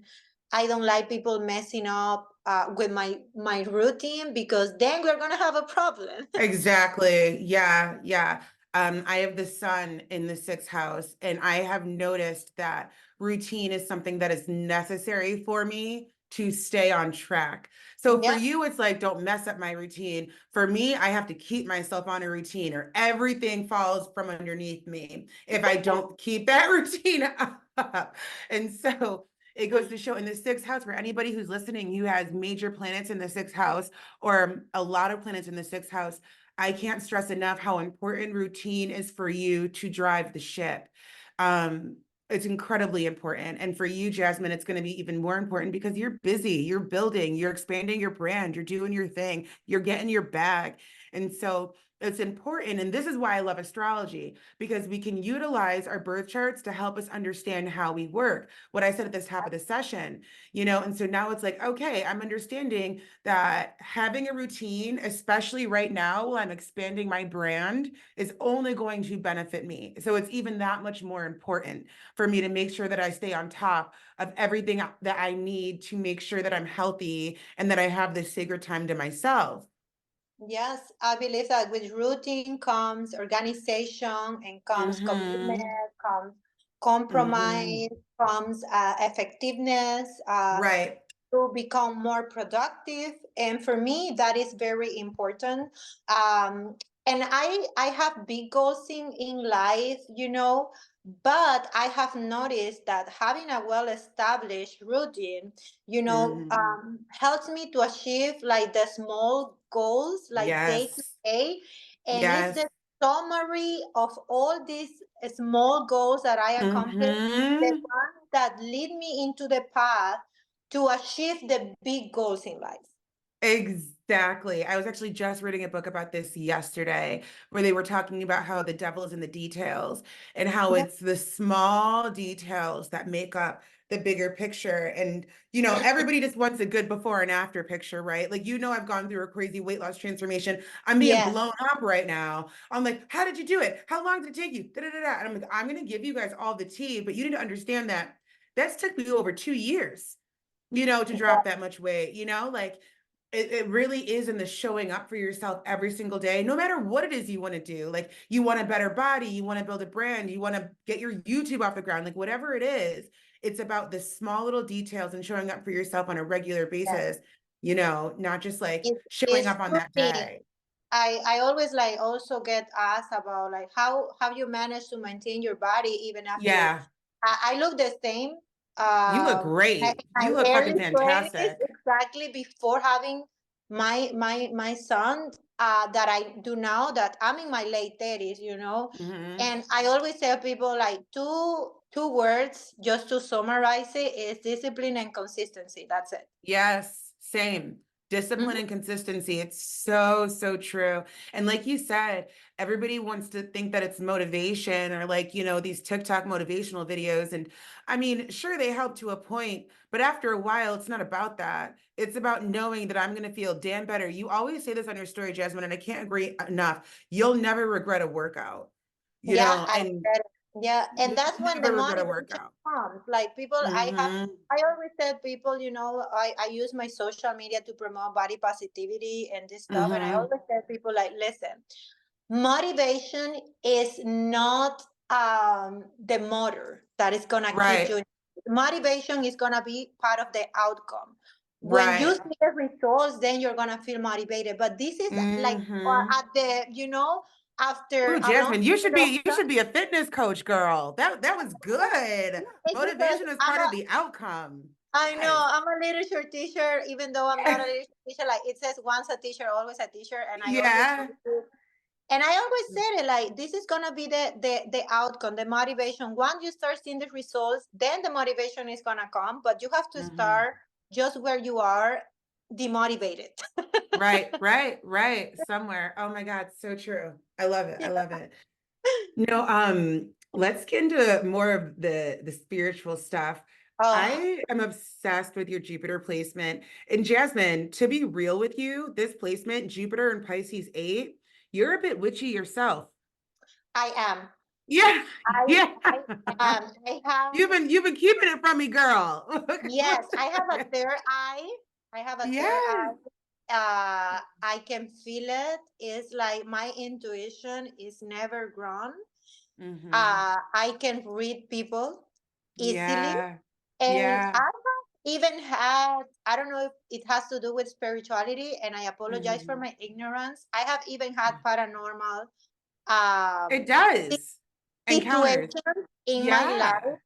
I don't like people messing up with my routine, because then we're gonna have a problem. Exactly. Yeah, yeah. I have the sun in the sixth house, and I have noticed that routine is something that is necessary for me to stay on track. So for Yeah. you, it's like, don't mess up my routine. For me, I have to keep myself on a routine or everything falls from underneath me if I don't keep that routine up. And so it goes to show in the sixth house for anybody who's listening who has major planets in the sixth house or a lot of planets in the sixth house, I can't stress enough how important routine is for you to drive the ship. It's incredibly important. And for you, Jasmine, it's going to be even more important because you're busy, you're building, you're expanding your brand, you're doing your thing, you're getting your bag. And so it's important. And this is why I love astrology, because we can utilize our birth charts to help us understand how we work. What I said at the top of the session, and so now it's like, okay, I'm understanding that having a routine, especially right now while I'm expanding my brand, is only going to benefit me. So it's even that much more important for me to make sure that I stay on top of everything that I need to make sure that I'm healthy and that I have this sacred time to myself. Yes, I believe that with routine comes organization, and comes commitment, Mm-hmm. comes Mm-hmm. compromise, comes effectiveness, Right. to become more productive. And for me, that is very important. And I have big goals in life, but I have noticed that having a well established routine, Mm-hmm. helps me to achieve like the small goals, like day to Yes. day. And it's the Yes. summary of all these small goals that I accomplished, the Mm-hmm. ones that lead me into the path to achieve the big goals in life. Exactly. I was actually just reading a book about this yesterday where they were talking about how the devil is in the details and how Yeah. it's the small details that make up the bigger picture. And, everybody just wants a good before and after picture, right? Like, I've gone through a crazy weight loss transformation. I'm being Yes. blown up right now. I'm like, how did you do it? How long did it take you? Da, da, da, da. And I'm like, I'm going to give you guys all the tea, but you need to understand that that's took me over 2 years, to drop that much weight, like it really is in the showing up for yourself every single day, no matter what it is you want to do. Like you want a better body, you want to build a brand, you want to get your YouTube off the ground, like whatever it is, it's about the small little details and showing up for yourself on a regular Yes. basis, not just like It showing is up on two that things. day. I always like also get asked about like how you manage to maintain your body even after Yeah, I look the same you look in great. my You look fucking early 20s fantastic. exactly before having my son that I do now that I'm in my late 30s, Hmm. and I always tell people like two words just to summarize it is discipline and consistency. That's it. Yes, same. Discipline Mhm. and consistency. It's so, so true. And like you said, everybody wants to think that it's motivation or like, these TikTok motivational videos. And I mean, sure, they help to a point, but after a while, it's not about that. It's about knowing that I'm going to feel damn better. You always say this on your story, Jasmine, and I can't agree enough. You'll never regret a workout, Yeah, I and get it. Yeah, and you'll that's when the never regret a motivation workout. comes. Like people, Hmm. I always tell people, I use my social media to promote body positivity and this stuff. And I Hmm. always tell people, like, listen, motivation is not the motor that is gonna keep Right, you. Motivation is gonna be part of the outcome. When you right. see the results, then you're gonna feel motivated. But this is like Hmm. at the, after Ooh, a long Jasmine, you should period of be you should be a fitness coach, girl. That was good. yeah, it's because Motivation is part of the outcome. I know Yes. I'm a literature teacher, even though I'm not a literature teacher. Like it says, once a teacher, always a teacher, and I always Yeah. and I always said it like this is gonna be the outcome, the motivation. Once you start seeing the results, then the motivation is gonna come. But you have to Hmm. start just where you are, demotivated. Right, right, right. Somewhere. Oh my God, so true. I love it. I Yeah. love it. No, let's get into more of the spiritual stuff. Oh, I am obsessed with your Jupiter placement. And Jasmine, to be real with you, this placement, Jupiter and Pisces 8, you're a bit witchy yourself. I am. Yeah, I yeah. I am. I have. You've been keeping it from me, girl. Yes, I have a third eye. I have a third Yes. eye. I can feel it. It's like my intuition is never grown. Hmm. I can read people easily, Yeah. and I Yeah. have even had, I don't know if it has to do with spirituality, and I apologize for Hmm. my ignorance. I have even had paranormal It um, does. Encounters. situations in my Yeah. life,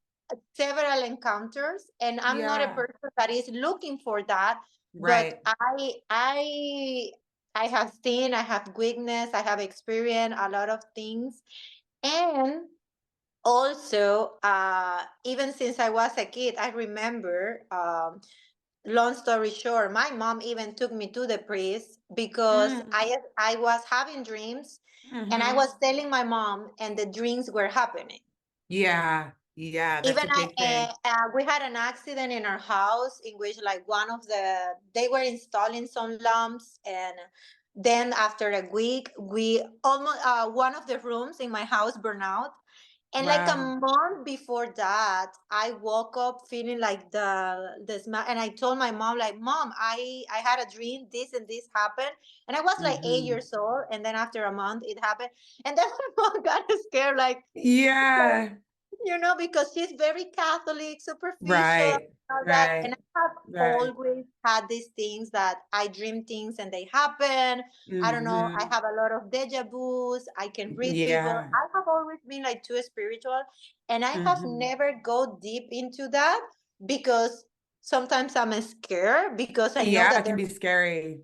several encounters, and I'm not a Yeah. person that is looking for that, but Right. I have seen, I have witnessed, I have experienced a lot of things. And also, even since I was a kid, I remember, long story short, my mom even took me to the priest because Mm. I was having dreams, and I Hmm. was telling my mom, and the dreams were happening. Yeah. Yeah. That's Even a big thing. we had an accident in our house in which like one of they were installing some lamps, and then after a week we almost one of the rooms in my house burned out. And like a Wow. month before that, I woke up feeling like the smell, and I told my mom, like, Mom, I had a dream, this and this happened, and I was like eight Hmm. years old, and then after a month it happened, and then my mom got scared, like, Yeah. because she's very Catholic, superficial, Right. all that. And Right. I have Right. always had these things that I dream things and they happen. I don't know. I Hmm. have a lot of deja vus. I can read people. Yeah. I have always been like too spiritual, and I have Hmm. never go deep into that because sometimes I'm scared because I know Yeah, that it can be scary.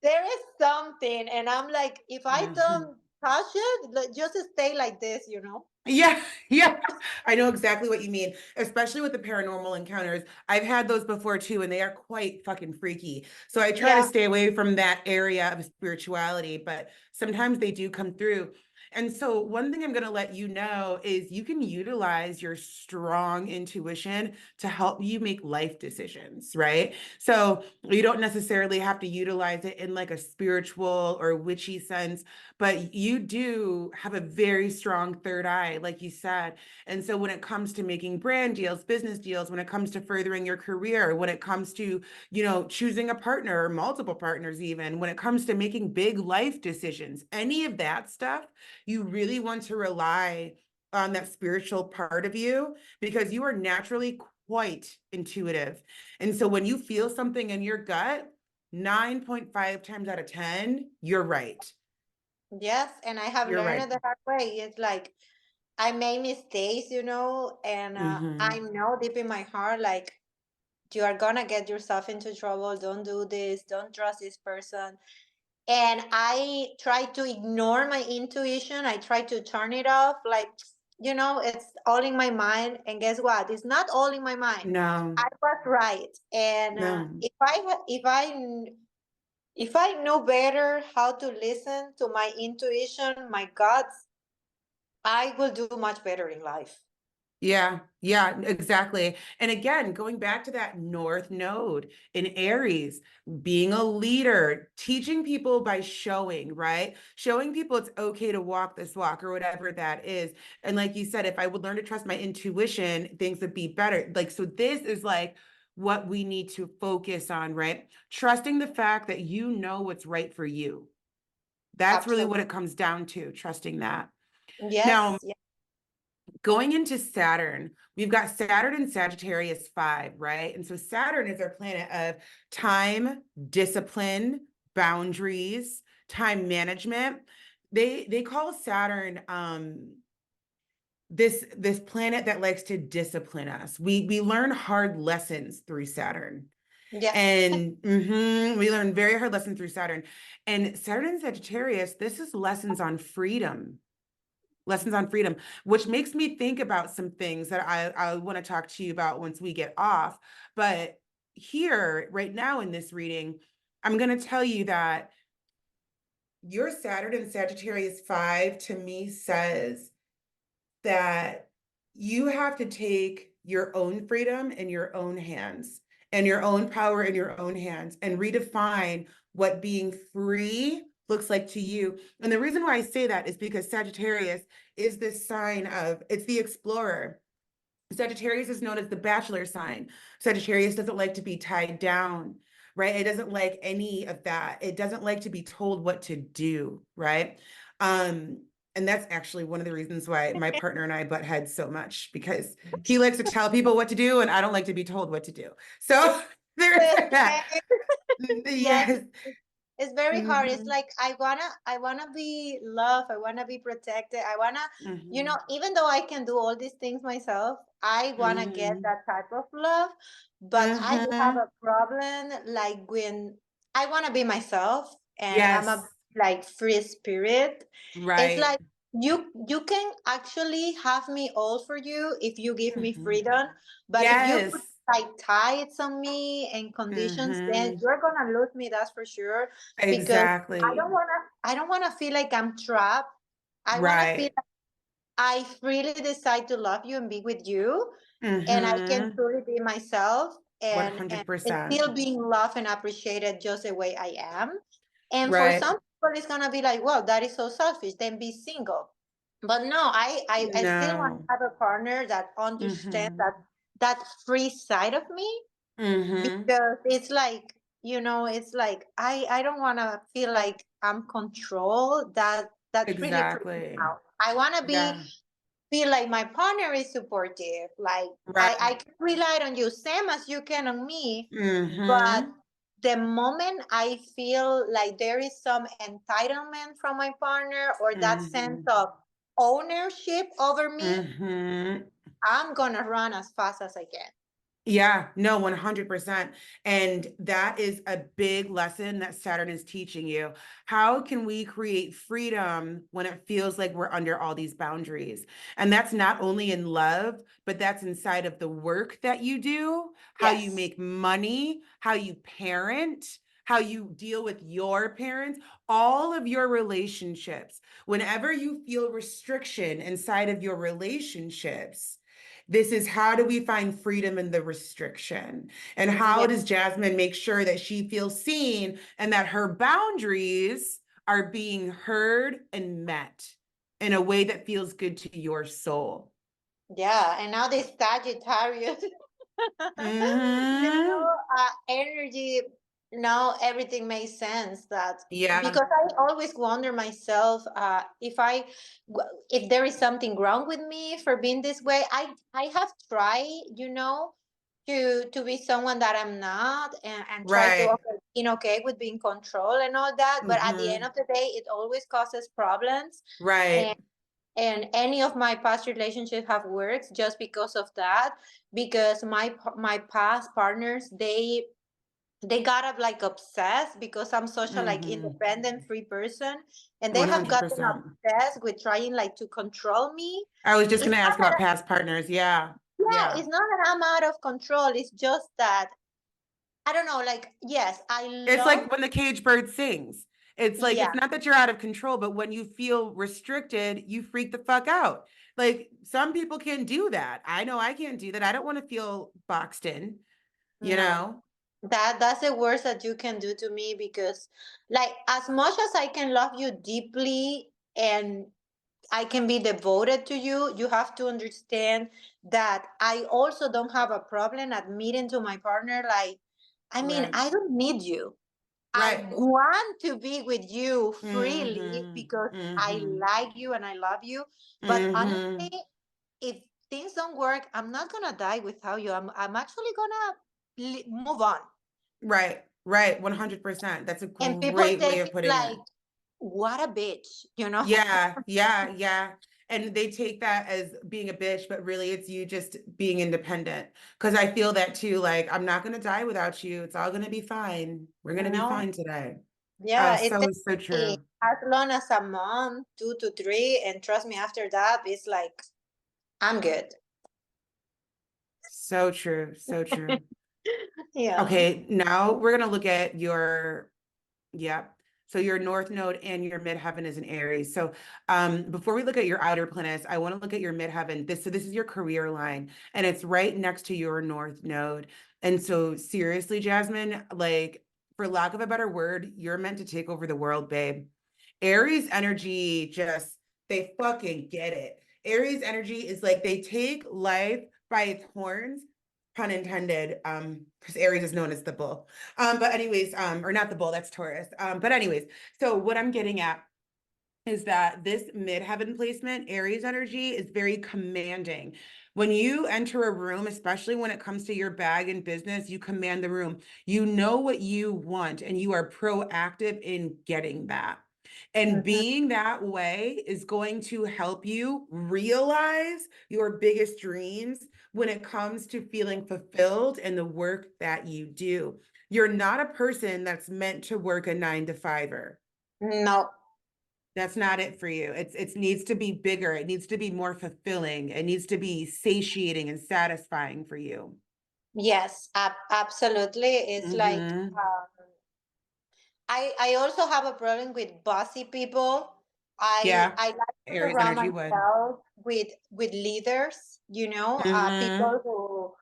there is something, and I'm like, if I Hmm. don't touch it, like, just stay like this, you know? Yeah, yeah. I know exactly what you mean, especially with the paranormal encounters. I've had those before too, and they are quite fucking freaky. So I try to Yeah. stay away from that area of spirituality, but sometimes they do come through. And so, one thing I'm going to let you know is you can utilize your strong intuition to help you make life decisions, right? So, you don't necessarily have to utilize it in like a spiritual or witchy sense, but you do have a very strong third eye, like you said. And so when it comes to making brand deals, business deals, when it comes to furthering your career, when it comes to, choosing a partner or multiple partners, even when it comes to making big life decisions, any of that stuff, you really want to rely on that spiritual part of you because you are naturally quite intuitive. And so when you feel something in your gut, 9.5 times out of 10, you're right. Yes, and I have You're learned right. it the hard way. It's like I made mistakes, and I Mm-hmm. know deep in my heart, like, you are gonna get yourself into trouble. Don't do this. Don't trust this person. And I try to ignore my intuition. I try to turn it off. Like, it's all in my mind. And guess what? It's not all in my mind. No, I was right. And no. if I know better how to listen to my intuition, my guts, I will do much better in life. Yeah, yeah, exactly. And again, going back to that North Node in Aries, being a leader, teaching people by showing, right? Showing people it's okay to walk this walk or whatever that is. And like you said, if I would learn to trust my intuition, things would be better. Like, so this is like what we need to focus on, right? Trusting the fact that you know what's right for you. That's really what Absolutely. it comes down to, trusting that. Now, Yes. Yes. going into Saturn, we've got Saturn in Sagittarius 5, right? And so Saturn is our planet of time, discipline, boundaries, time management. They call Saturn this planet that likes to discipline us. We learn hard lessons through Saturn. Yes. And we learn very hard lessons through Saturn. And Saturn in Sagittarius, this is lessons on freedom, which makes me think about some things that I want to talk to you about once we get off. But here, right now in this reading, I'm going to tell you that your Saturn in Sagittarius 5 to me says that you have to take your own freedom in your own hands and your own power in your own hands and redefine what being free looks like to you. And the reason why I say that is because Sagittarius is this sign of it's the explorer. Sagittarius is known as the bachelor sign. Sagittarius doesn't like to be tied down, right? It doesn't like any of that. It doesn't like to be told what to do, right? And that's actually one of the reasons why my partner and I butt heads so much because he likes to tell people what to do and I don't like to be told what to do. So there's that. Yes. Yes. It's very hard. It's Mm-hmm. like I wanna be loved. I wanna be protected. I wanna, Mm-hmm. even though I can do all these things myself, I wanna get Mm-hmm. that type of love. But I do have Mm-hmm. a problem, like when I wanna be myself and I'm a Yes. like free spirit. It's Right. like you can actually have me all for you if you give me Mm-hmm. freedom. But if you put Yes. like ties on me and conditions, then Mm-hmm. you're gonna lose me, that's for sure. Because I Exactly. don't wanna I don't wanna feel like I'm trapped. I wanna feel Right. like I freely decide to love you and be with you, and I can Mm-hmm. truly be myself and 100%. still being loved and appreciated just the way I am. And for Right. some people it's gonna be like, well, that is so selfish, then be single. But no, I still want to No. have a partner that understands Mm-hmm. that free side of me, Mm-hmm. because it's like, it's like I don't want to feel like I'm controlled. That's really freaking me Exactly. out. I want to be Yeah. feel like my partner is supportive, like I Right. can rely on you same as you can on me. But Mm-hmm. the moment I feel like there is some entitlement from my partner or that sense Mm-hmm. of ownership over me, Mm-hmm. I'm gonna run as fast as I can. Yeah, no, 100%. And that is a big lesson that Saturn is teaching you. How can we create freedom when it feels like we're under all these boundaries? And that's not only in love, but that's inside of the work that you do, how you Yes. make money, how you parent, how you deal with your parents, all of your relationships. Whenever you feel restriction inside of your relationships, this is how do we find freedom in the restriction? And how Yeah. does Jasmine make sure that she feels seen and that her boundaries are being heard and met in a way that feels good to your soul? Yeah. And now this Sagittarius, Hmm. energy. Now everything makes sense. That Yeah, because I always wonder myself, if there is something wrong with me for being this way. I have tried, to be someone that I'm not, and try to right. being okay with being controlled and all that. But at the end Hmm. of the day, it always causes problems. Right. And any of my past relationships have worked just because of that, because my past partners, they got up like obsessed because I'm such a like Hmm. independent free person, and they have gotten 100%. obsessed with trying like to control me. I was just going It's to not ask about that past partners. Yeah. yeah, Yeah. it's not that I'm out of control. It's just that I don't know, like, yes, I It's love. like when the cage bird sings. It's like, Yeah. it's not that you're out of control, but when you feel restricted, you freak the fuck out. Like some people can do that. I know I can't do that. I don't want to feel boxed in, you No, know? that's the worst that you can do to me, because like as much as I can love you deeply and I can be devoted to you, you have to understand that I also don't have a problem admitting to my partner, like, I mean, Right. I don't need you. I Right. want to be with you freely Mm-hmm. because I Mm-hmm. like you and I love you. But Mm-hmm. honestly, if things don't work, I'm not gonna die without you. I'm actually gonna move on. Right. Right. 100%. That's a And people great way take of it putting it. like, what a bitch. Yeah, yeah, yeah. And they take that as being a bitch, but really it's you just being independent. Because I feel that too. Like, I'm not going to die without you. It's all going to be fine. We're going to be No, fine today. yeah, it So, takes so me true. as long as a month, 2 to 3, and trust me, after that, it's like I'm good. So true. So true. Yeah. Okay, now we're going to look at your. Yep. So your north node and your midheaven is in Aries. So before we look at your outer planets, I want to look at your midheaven. This is your career line, and it's right next to your north node. And so seriously, Jasmine, like for lack of a better word, you're meant to take over the world, babe. Aries energy just they fucking get it. Aries energy is like they take life by its horns, pun intended, because Aries is known as the bull. But anyways, or not the bull, that's Taurus. But anyways, so what I'm getting at is that this midheaven placement, Aries energy, is very commanding. When you enter a room, especially when it comes to your bag and business, you command the room. You know what you want, and you are proactive in getting that. And Mhm. being that way is going to help you realize your biggest dreams when it comes to feeling fulfilled in the work that you do. You're not a person that's meant to work a 9 to 5er. No. That's not it for you. It needs to be bigger. It needs to be more fulfilling. It needs to be satiating and satisfying for you. Yes, absolutely. It's like Mm-hmm. I also have a problem with bossy people. Yeah. I like to Aries surround energy would. myself with leaders, Mm-hmm. people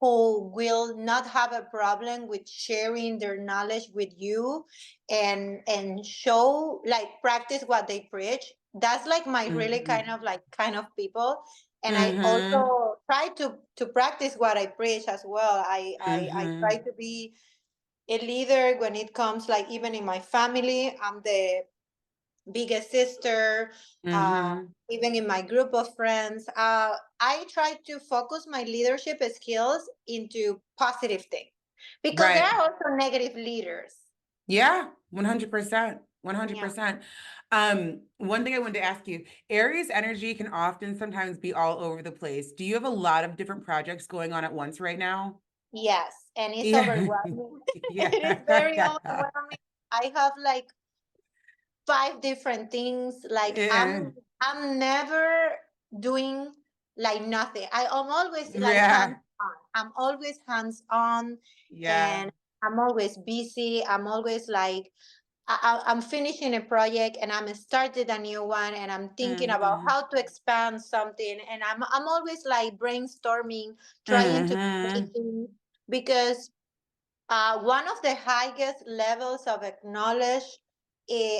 who will not have a problem with sharing their knowledge with you, and show, like, practice what they preach. That's like my really Mm-hmm. kind of people. And I Mm-hmm. also try to practice what I preach as well. I try Mm-hmm. to be a leader when it comes, like, even in my family. I'm the biggest sister. uh, Mm-hmm. Even in my group of friends, I try to focus my leadership skills into positive things, because there Right. are also negative leaders. Yeah. 100%. Yeah. 100%. One thing I wanted to ask you, Aries energy can often sometimes be all over the place. Do you have a lot of different projects going on at once right now? Yes, and it's Yeah. overwhelming. It is very Yeah. overwhelming. I have like five different things. Like Yeah. I'm never doing like nothing. I'm always like hands Yeah. on. I'm always hands on, Yeah. and I'm always busy. I'm always like I'm finishing a project and I'm started a new one and I'm thinking about Mm-hmm. how to expand something, and I'm always like brainstorming, trying to create Mm-hmm. things, because one of the highest levels of acknowledge,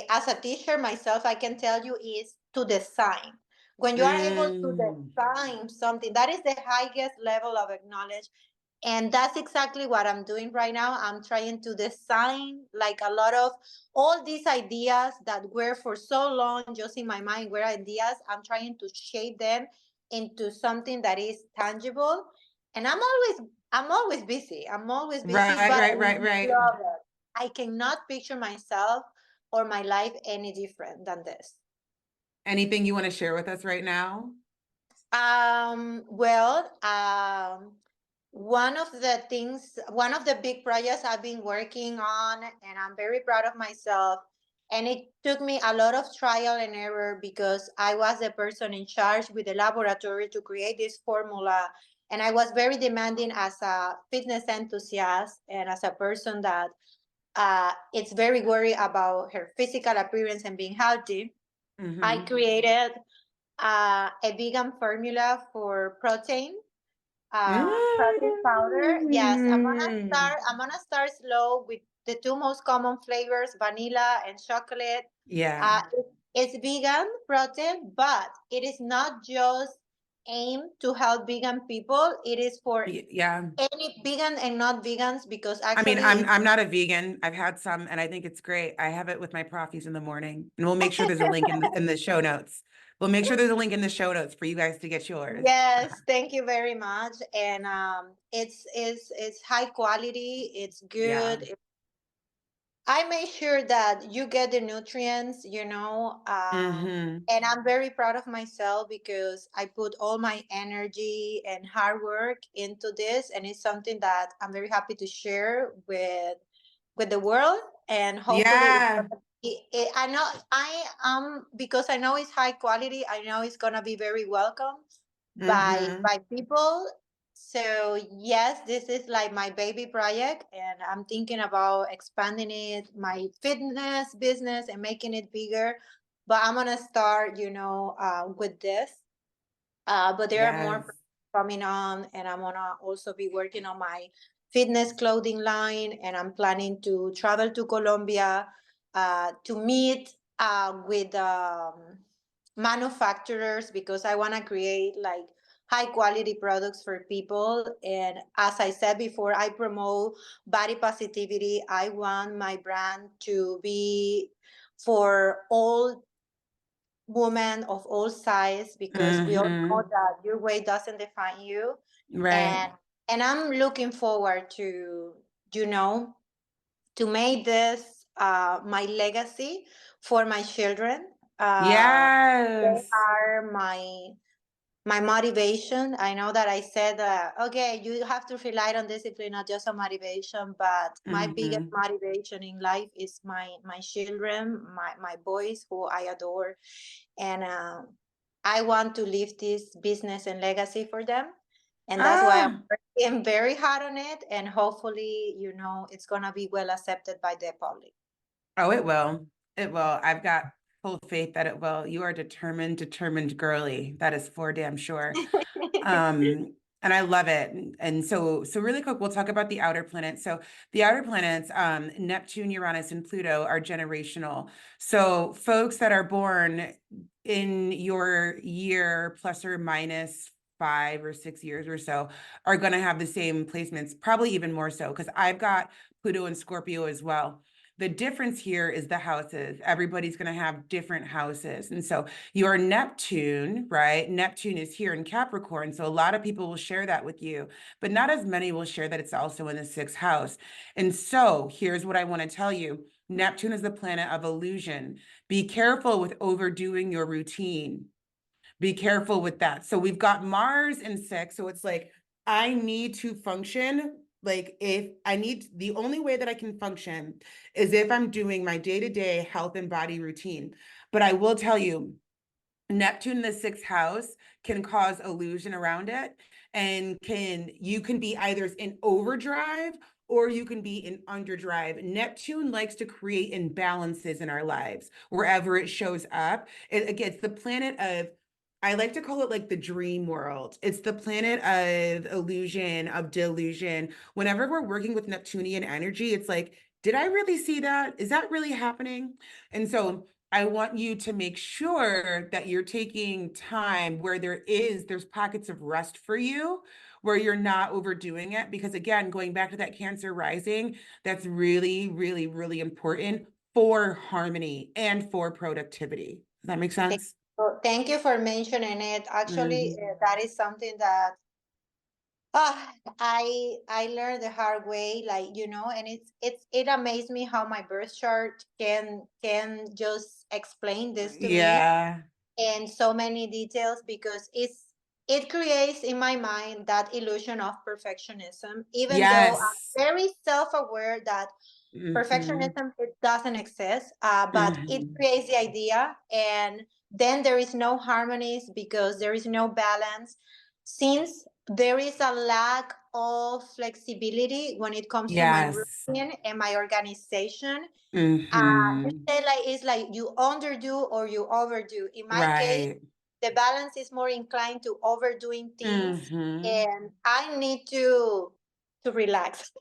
as a teacher myself, I can tell you, is to design. When you are able to Mm. design something, that is the highest level of acknowledge. And that's exactly what I'm doing right now. I'm trying to design like a lot of all these ideas that were for so long just in my mind were ideas. I'm trying to shape them into something that is tangible. And I'm always busy. I'm always busy, Right, but right, I right, right. love it. I cannot picture myself or my life any different than this. Anything you want to share with us right now? Well, one of the big projects I've been working on, and I'm very proud of myself. And it took me a lot of trial and error because I was the person in charge with the laboratory to create this formula. And I was very demanding as a fitness enthusiast and as a person that it's very worried about her physical appearance and being healthy. I Mm-hmm. created a vegan formula for protein powder. Yes, Mm. I'm gonna start slow with the two most common flavors, vanilla and chocolate. Yeah. It's vegan protein, but it is not just aimed to help vegan people. It is for Yeah. any vegan and not vegans, because I mean, actually I'm not a vegan. I've had some and I think it's great. I have it with my proffies in the morning. And we'll make sure there's a link in the show notes. We'll make sure there's a link in the show notes for you guys to get yours. yes, thank you very much. And it's high quality. It's Yeah. good. I make sure that you get the nutrients, Mm-hmm. and I'm very proud of myself because I put all my energy and hard work into this, and it's something that I'm very happy to share with the world, and hopefully it's Yeah. gonna I know I because I know it's high quality. I know it's gonna be very welcome Mm-hmm. by people. So yes, this is like my baby project, and I'm thinking about expanding it, my fitness business, and making it bigger. But I'm gonna start, with this. But there are more Yes. coming on, and I'm gonna also be working on my fitness clothing line, and I'm planning to travel to Colombia to meet with manufacturers, because I want to create like high quality products for people. And as I said before, I promote body positivity. I want my brand to be for all women of all size, because we all know Mm-hmm. that your weight doesn't define you. Right. And I'm looking forward to, you know to make this my legacy for my children. They Yes. are my motivation. I know that I said, okay, you have to rely on discipline, not just on motivation. But my biggest Mm-hmm. motivation in life is my children, my boys who I adore, and I want to leave this business and legacy for them. And that's why I'm Ah. working very hard on it, and hopefully, it's gonna be well accepted by the public. Oh, it will. It will. I've got full faith that it will. You are determined, determined girly. That is for damn sure. And I love it. And so really quick, we'll talk about the outer planets. So the outer planets, Neptune, Uranus, and Pluto are generational. So folks that are born in your year plus or minus 5 or 6 years or so are going to have the same placements, probably even more so, because I've got Pluto and Scorpio as well. The difference here is the houses. Everybody's going to have different houses. And so your Neptune, right? Neptune is here in Capricorn. So a lot of people will share that with you, but not as many will share that it's also in the sixth house. And so here's what I want to tell you. Neptune is the planet of illusion. Be careful with overdoing your routine. Be careful with that. So we've got Mars in six. So it's like, I need to function Like if I need, the only way that I can function is if I'm doing my day-to-day health and body routine. But I will tell you, Neptune in the sixth house can cause illusion around it, and you can be either in overdrive or you can be in underdrive. Neptune likes to create imbalances in our lives wherever it shows up. Again, it's the planet of, I like to call it like the dream world. It's the planet of illusion, of delusion. Whenever we're working with Neptunian energy, it's like, did I really see that? Is that really happening? And so I want you to make sure that you're taking time where there's pockets of rest for you, where you're not overdoing it. Because again, going back to that Cancer rising, that's really, really, really important for harmony and for productivity. Does that make sense? Thank you for mentioning it. Actually, Mhm. that is something that I learned the hard way, like and it amazed me how my birth chart can just explain this to me Yeah. in so many details because it creates in my mind that illusion of perfectionism, even though I'm Yes. very self-aware that Hmm. perfectionism it doesn't exist, but it Hmm. creates the idea, and then there is no harmonies because there is no balance. Since there is a lack of flexibility when it comes to my Yes. routine and my organization, you Hmm. say like it's like you underdo or you overdo. In my case, Right. the balance is more inclined to overdoing things, Hmm. and I need to relax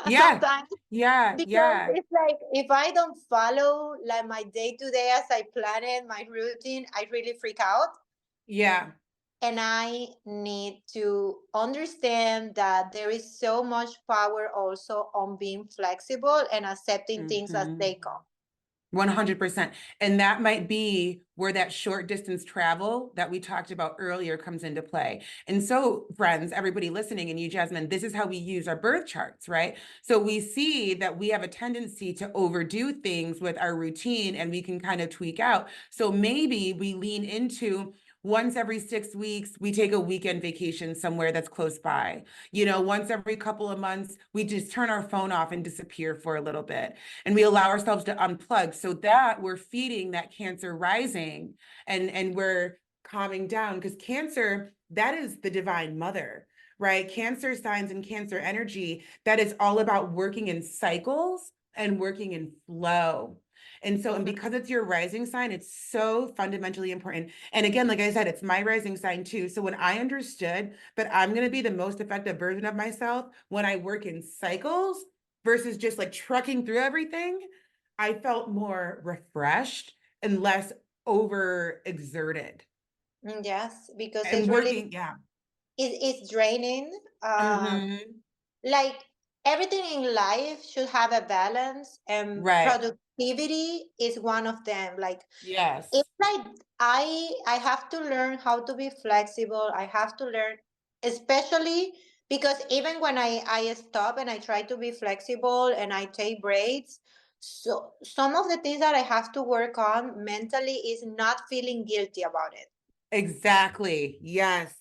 Yeah. sometimes Yeah. because Yeah. it's like if I don't follow like my day to day as I plan it, my routine, I really freak out. Yeah. And I need to understand that there is so much power also on being flexible and accepting things as Hmm. they come. 100%. And that might be where that short distance travel that we talked about earlier comes into play. And so, friends, everybody listening, and you, Jasmine, this is how we use our birth charts, right? So we see that we have a tendency to overdo things with our routine and we can kind of tweak out. So maybe we lean into once every 6 weeks, we take a weekend vacation somewhere that's close by. Once every couple of months, we just turn our phone off and disappear for a little bit, and we allow ourselves to unplug so that we're feeding that Cancer rising, and we're calming down, because Cancer, that is the divine mother, right? Cancer signs and Cancer energy, that is all about working in cycles and working in flow. And because it's your rising sign, it's so fundamentally important. And again, like I said, it's my rising sign too. So when I understood that I'm going to be the most effective version of myself when I work in cycles versus just like trucking through everything, I felt more refreshed and less overexerted. Yes, because And it's really working, yeah. it's draining. Hmm. Like everything in life should have a balance, and Right. productivity is one of them. Like Yes. it's like I have to learn how to be flexible. I have to learn, especially because even when I stop and I try to be flexible and I take breaks, so some of the things that I have to work on mentally is not feeling guilty about it Exactly. Yes.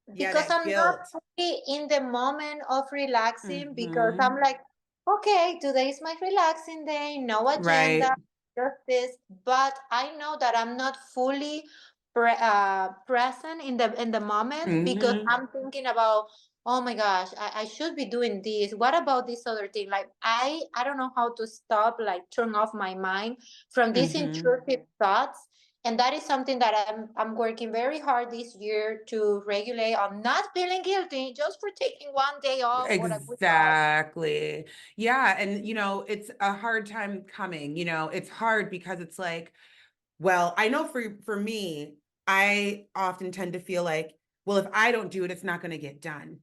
Yeah, because that I'm not guilt. really in the moment of relaxing because I'm Hmm. like, okay, today is my relaxing day, no agenda, Right. just this. But I know that I'm not fully present in the moment because Hmm. I'm thinking about, oh my gosh, I should be doing this. What about this other thing? Like I don't know how to stop, like turn off my mind from these Hmm. intrusive thoughts, and that is something that I'm working very hard this year to regulate. I'm not feeling guilty just for taking one day off or a week off. Exactly. Yeah. And, it's a hard time coming. It's hard because it's like, well, I know for me, I often tend to feel like, well, if I don't do it, it's not going to get done.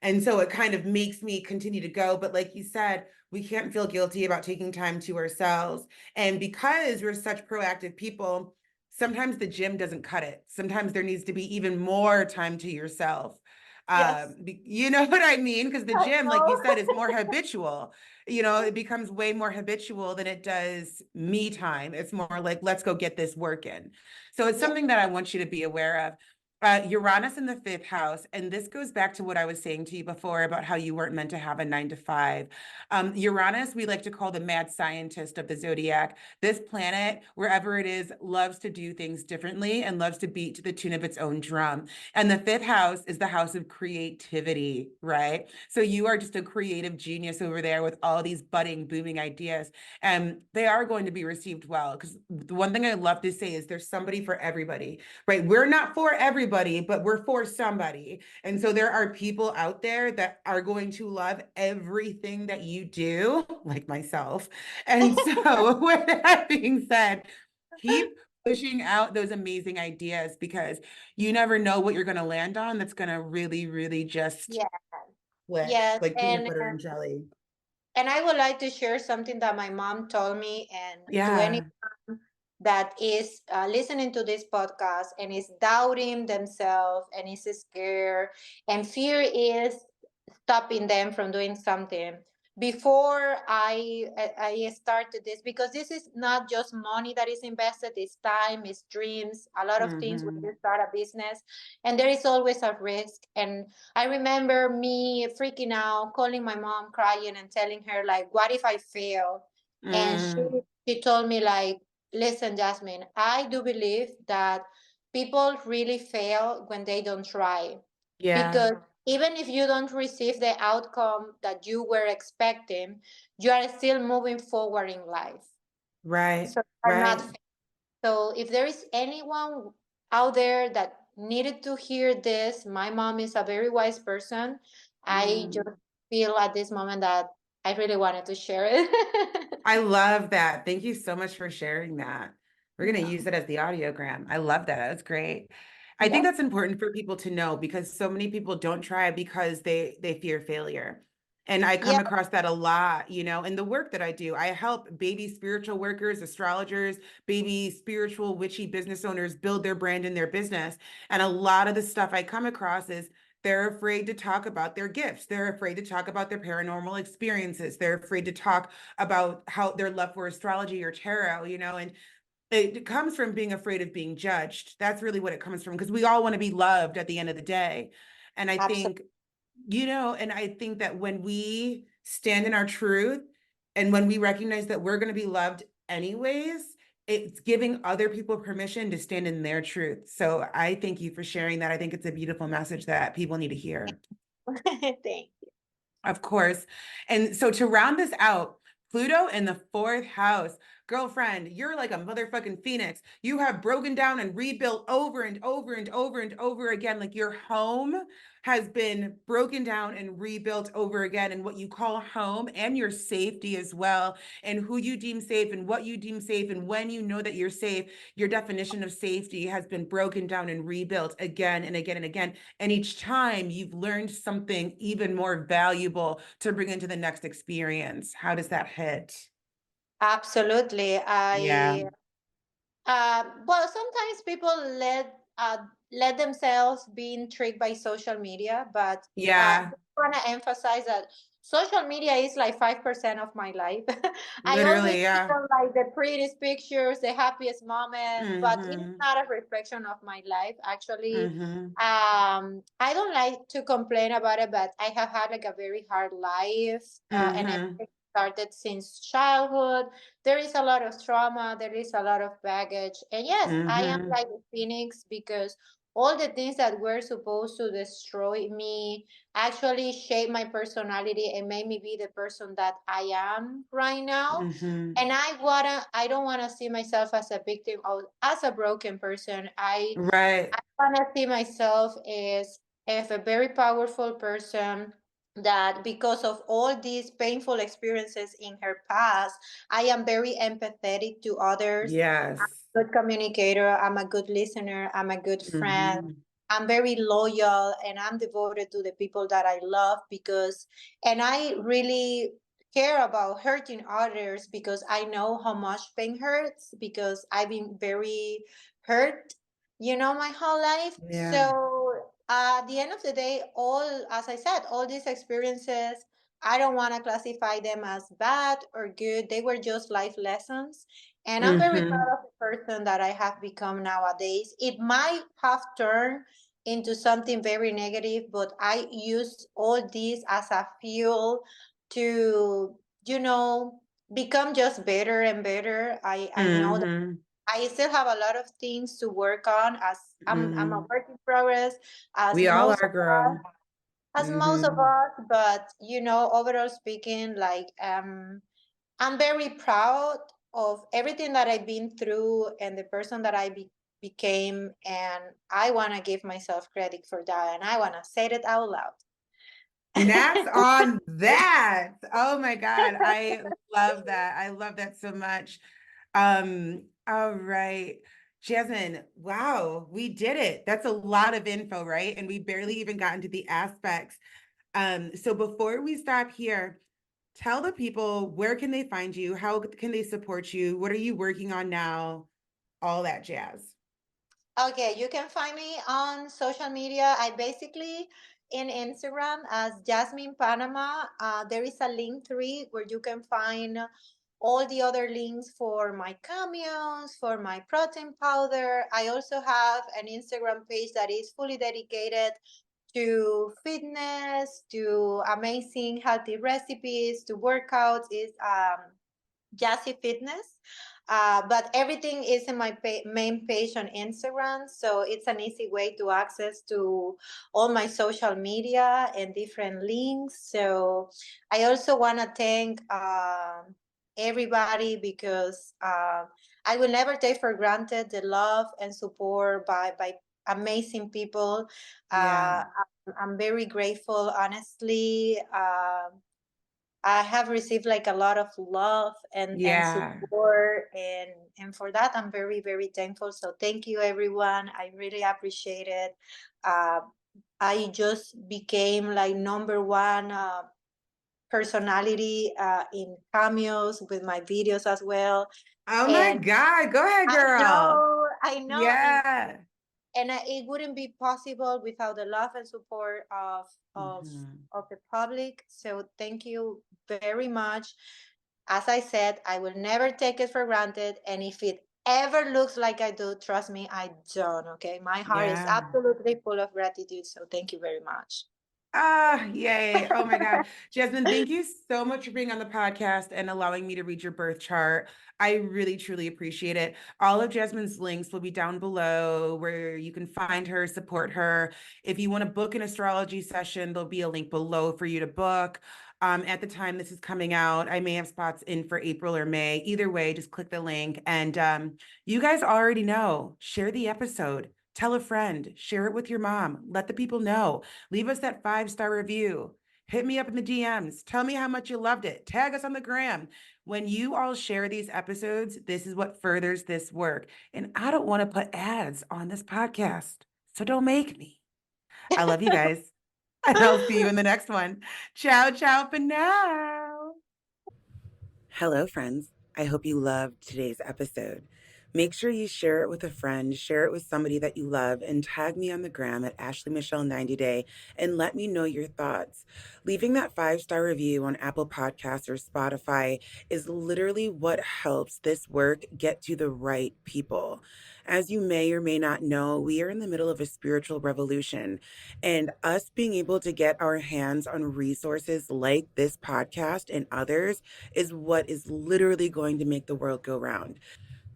And so it kind of makes me continue to go. But like you said, we can't feel guilty about taking time to ourselves. And because we're such proactive people, sometimes the gym doesn't cut it. Sometimes there needs to be even more time to yourself. Yes, You know what I mean? Because the I gym, like you know. said, is more habitual. It becomes way more habitual than it does me time. It's more like, let's go get this work in. So it's Yes. something that I want you to be aware of. Uranus in the fifth house, and this goes back to what I was saying to you before about how you weren't meant to have a 9 to 5. Uranus, we like to call the mad scientist of the zodiac. This planet, wherever it is, loves to do things differently and loves to beat to the tune of its own drum. And the fifth house is the house of creativity, right? So you are just a creative genius over there with all these budding, booming ideas, and they are going to be received well. Because the one thing I love to say is there's somebody for everybody, right? We're not for everybody, but we're for somebody. And so there are people out there that are going to love everything that you do, like myself. And so, with that being said, keep pushing out those amazing ideas because you never know what you're going to land on that's going to really, really just Yeah. click Yes. like peanut butter and jelly. And I would like to share something that my mom told me, and to any Yeah. that is listening to this podcast and is doubting themselves and is scared, and fear is stopping them from doing something. Before I started this, because this is not just money that is invested, it's time, it's dreams, a lot of things when Mm-hmm. you start a business, and there is always a risk. And I remember me freaking out, calling my mom, crying, and telling her like, "What if I fail?" And Mm. she told me like, "Listen, Jasmine, I do believe that people really fail when they don't try, Yeah. because even if you don't receive the outcome that you were expecting, you are still moving forward in life. Right. So you are not. Right. So if there is anyone out there that needed to hear this, my mom is a very wise person. I just Mm. feel at this moment that I really wanted to share it. I love that. Thank you so much for sharing that. We're going to Yeah. use it as the audiogram. I love that. That's great. I think Yeah. that's important for people to know because so many people don't try because they fear failure. And I come Yeah. across that a lot, in the work that I do. I help baby spiritual workers, astrologers, baby spiritual witchy business owners build their brand in their business. And a lot of the stuff I come across is they're afraid to talk about their gifts. They're afraid to talk about their paranormal experiences. They're afraid to talk about how their love for astrology or tarot, and it comes from being afraid of being judged. That's really what it comes from because we all want to be loved at the end of the day. And I Absolutely. think, and I think that when we stand in our truth and when we recognize that we're going to be loved anyways, it's giving other people permission to stand in their truth. So I thank you for sharing that. I think it's a beautiful message that people need to hear. Thank Of course. And so to round this out, Pluto in the fourth house. Girlfriend, you're like a motherfucking phoenix. You have broken down and rebuilt over and over and over and over again. Like your home has been broken down and rebuilt over again. And what you call home and your safety as well, and who you deem safe and what you deem safe, and when you know that you're safe, your definition of safety has been broken down and rebuilt again and again and again. And each time you've learned something even more valuable to bring into the next experience. How does that hit? Absolutely. Yeah. Well, sometimes people let themselves be intrigued by social media, but I Yeah. want to emphasize that social media is like 5% of my life. I always Literally. Yeah. feel like the prettiest pictures, the happiest moments, but it is Mm-hmm. not a reflection of my life. Actually, Mm-hmm. I don't like to complain about it, but I have had like a very hard life, and Mm-hmm. everything started since childhood. There is a lot of trauma, there is a lot of baggage, and yes, I am Mm-hmm. like a phoenix because all the things that were supposed to destroy me actually shape my personality and made me be the person that I am right now. Mm-hmm. And I don't wanna see myself as a victim or as a broken person. I Right. want to see myself as a very powerful person, that because of all these painful experiences in her past, I am very empathetic to others. Yes. Good communicator, I'm a good listener, I'm a good friend. Mm-hmm. I'm very loyal and I'm devoted to the people that I love, because and I really care about hurting others because I know how much pain hurts, because I've been very hurt, my whole life. Yeah. So at the end of the day, all, as I said, all these experiences, I don't want to classify them as bad or good. They were just life lessons. And I'm very Mm-hmm. proud of the person that I have become nowadays. It might have turned into something very negative, but I use all this as a fuel to, you know, become just better and better. I know that Mm-hmm. I still have a lot of things to work on, as I'm a Mm-hmm. work in progress, as We all most are, of us, girl. Mm-hmm. but you know, overall speaking, like I'm very proud of everything that I've been through and the person that became, and I want to give myself credit for that, and I want to say it out loud. Snaps on that. Oh my God. I love that. I love that so much. All right. Jasmine, wow, we did it. That's a lot of info, right? And we barely even got into the aspects. So before we stop here, tell the people where can they find you? How can they support you? What are you working on now? All that jazz. Okay, you can find me on social media. I basically in Instagram as Jasmine Panama. There is a link tree where you can find all the other links for my cameos, for my protein powder. I also have an Instagram page that is fully dedicated to fitness, to amazing healthy recipes, to workouts. Is Jassy Fitness. But everything is in my main page on Instagram, so it's an easy way to access to all my social media and different links. So I also want to thank everybody because I will never take for granted the love and support by amazing people. Yeah. I'm very grateful, honestly. I have received like a lot of love and Yeah. support, and for that I'm very very thankful. So thank you everyone. I really appreciate it. Uh, I just became like number one personality in cameos with my videos as well, Oh my and God. Go ahead, I girl. know, I know, Yeah. and it wouldn't be possible without the love and support of Mhm. of the public. So thank you very much. As I said, I will never take it for granted, and if it ever looks like I do, trust me, I don't. Okay, my heart is Yeah. absolutely full of gratitude, so thank you very much. Ah, yay. Oh my God. Jasmine, thank you so much for being on the podcast and allowing me to read your birth chart. I really, truly appreciate it. All of Jasmine's links will be down below where you can find her, support her. If you want to book an astrology session, there'll be a link below for you to book. At the time this is coming out, I may have spots in for April or May. Either way, just click the link. And you guys already know, share the episode. Tell a friend, share it with your mom, let the people know. Leave us that 5-star review. Hit me up in the DMs. Tell me how much you loved it. Tag us on the gram. When you all share these episodes, this is what furthers this work. And I don't want to put ads on this podcast. So don't make me. I love you guys. And I'll see you in the next one. Ciao, ciao for now. Hello, friends. I hope you loved today's episode. Make sure you share it with a friend, share it with somebody that you love, and tag me on the gram at Ashley Michelle 90 Day and let me know your thoughts. Leaving that 5-star review on Apple Podcasts or Spotify is literally what helps this work get to the right people. As you may or may not know, we are in the middle of a spiritual revolution, and us being able to get our hands on resources like this podcast and others is what is literally going to make the world go round.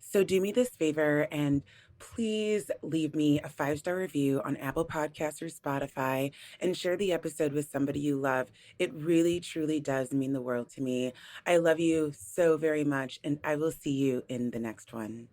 So do me this favor and please leave me a 5-star review on Apple Podcasts or Spotify and share the episode with somebody you love. It really, truly does mean the world to me. I love you so very much, and I will see you in the next one.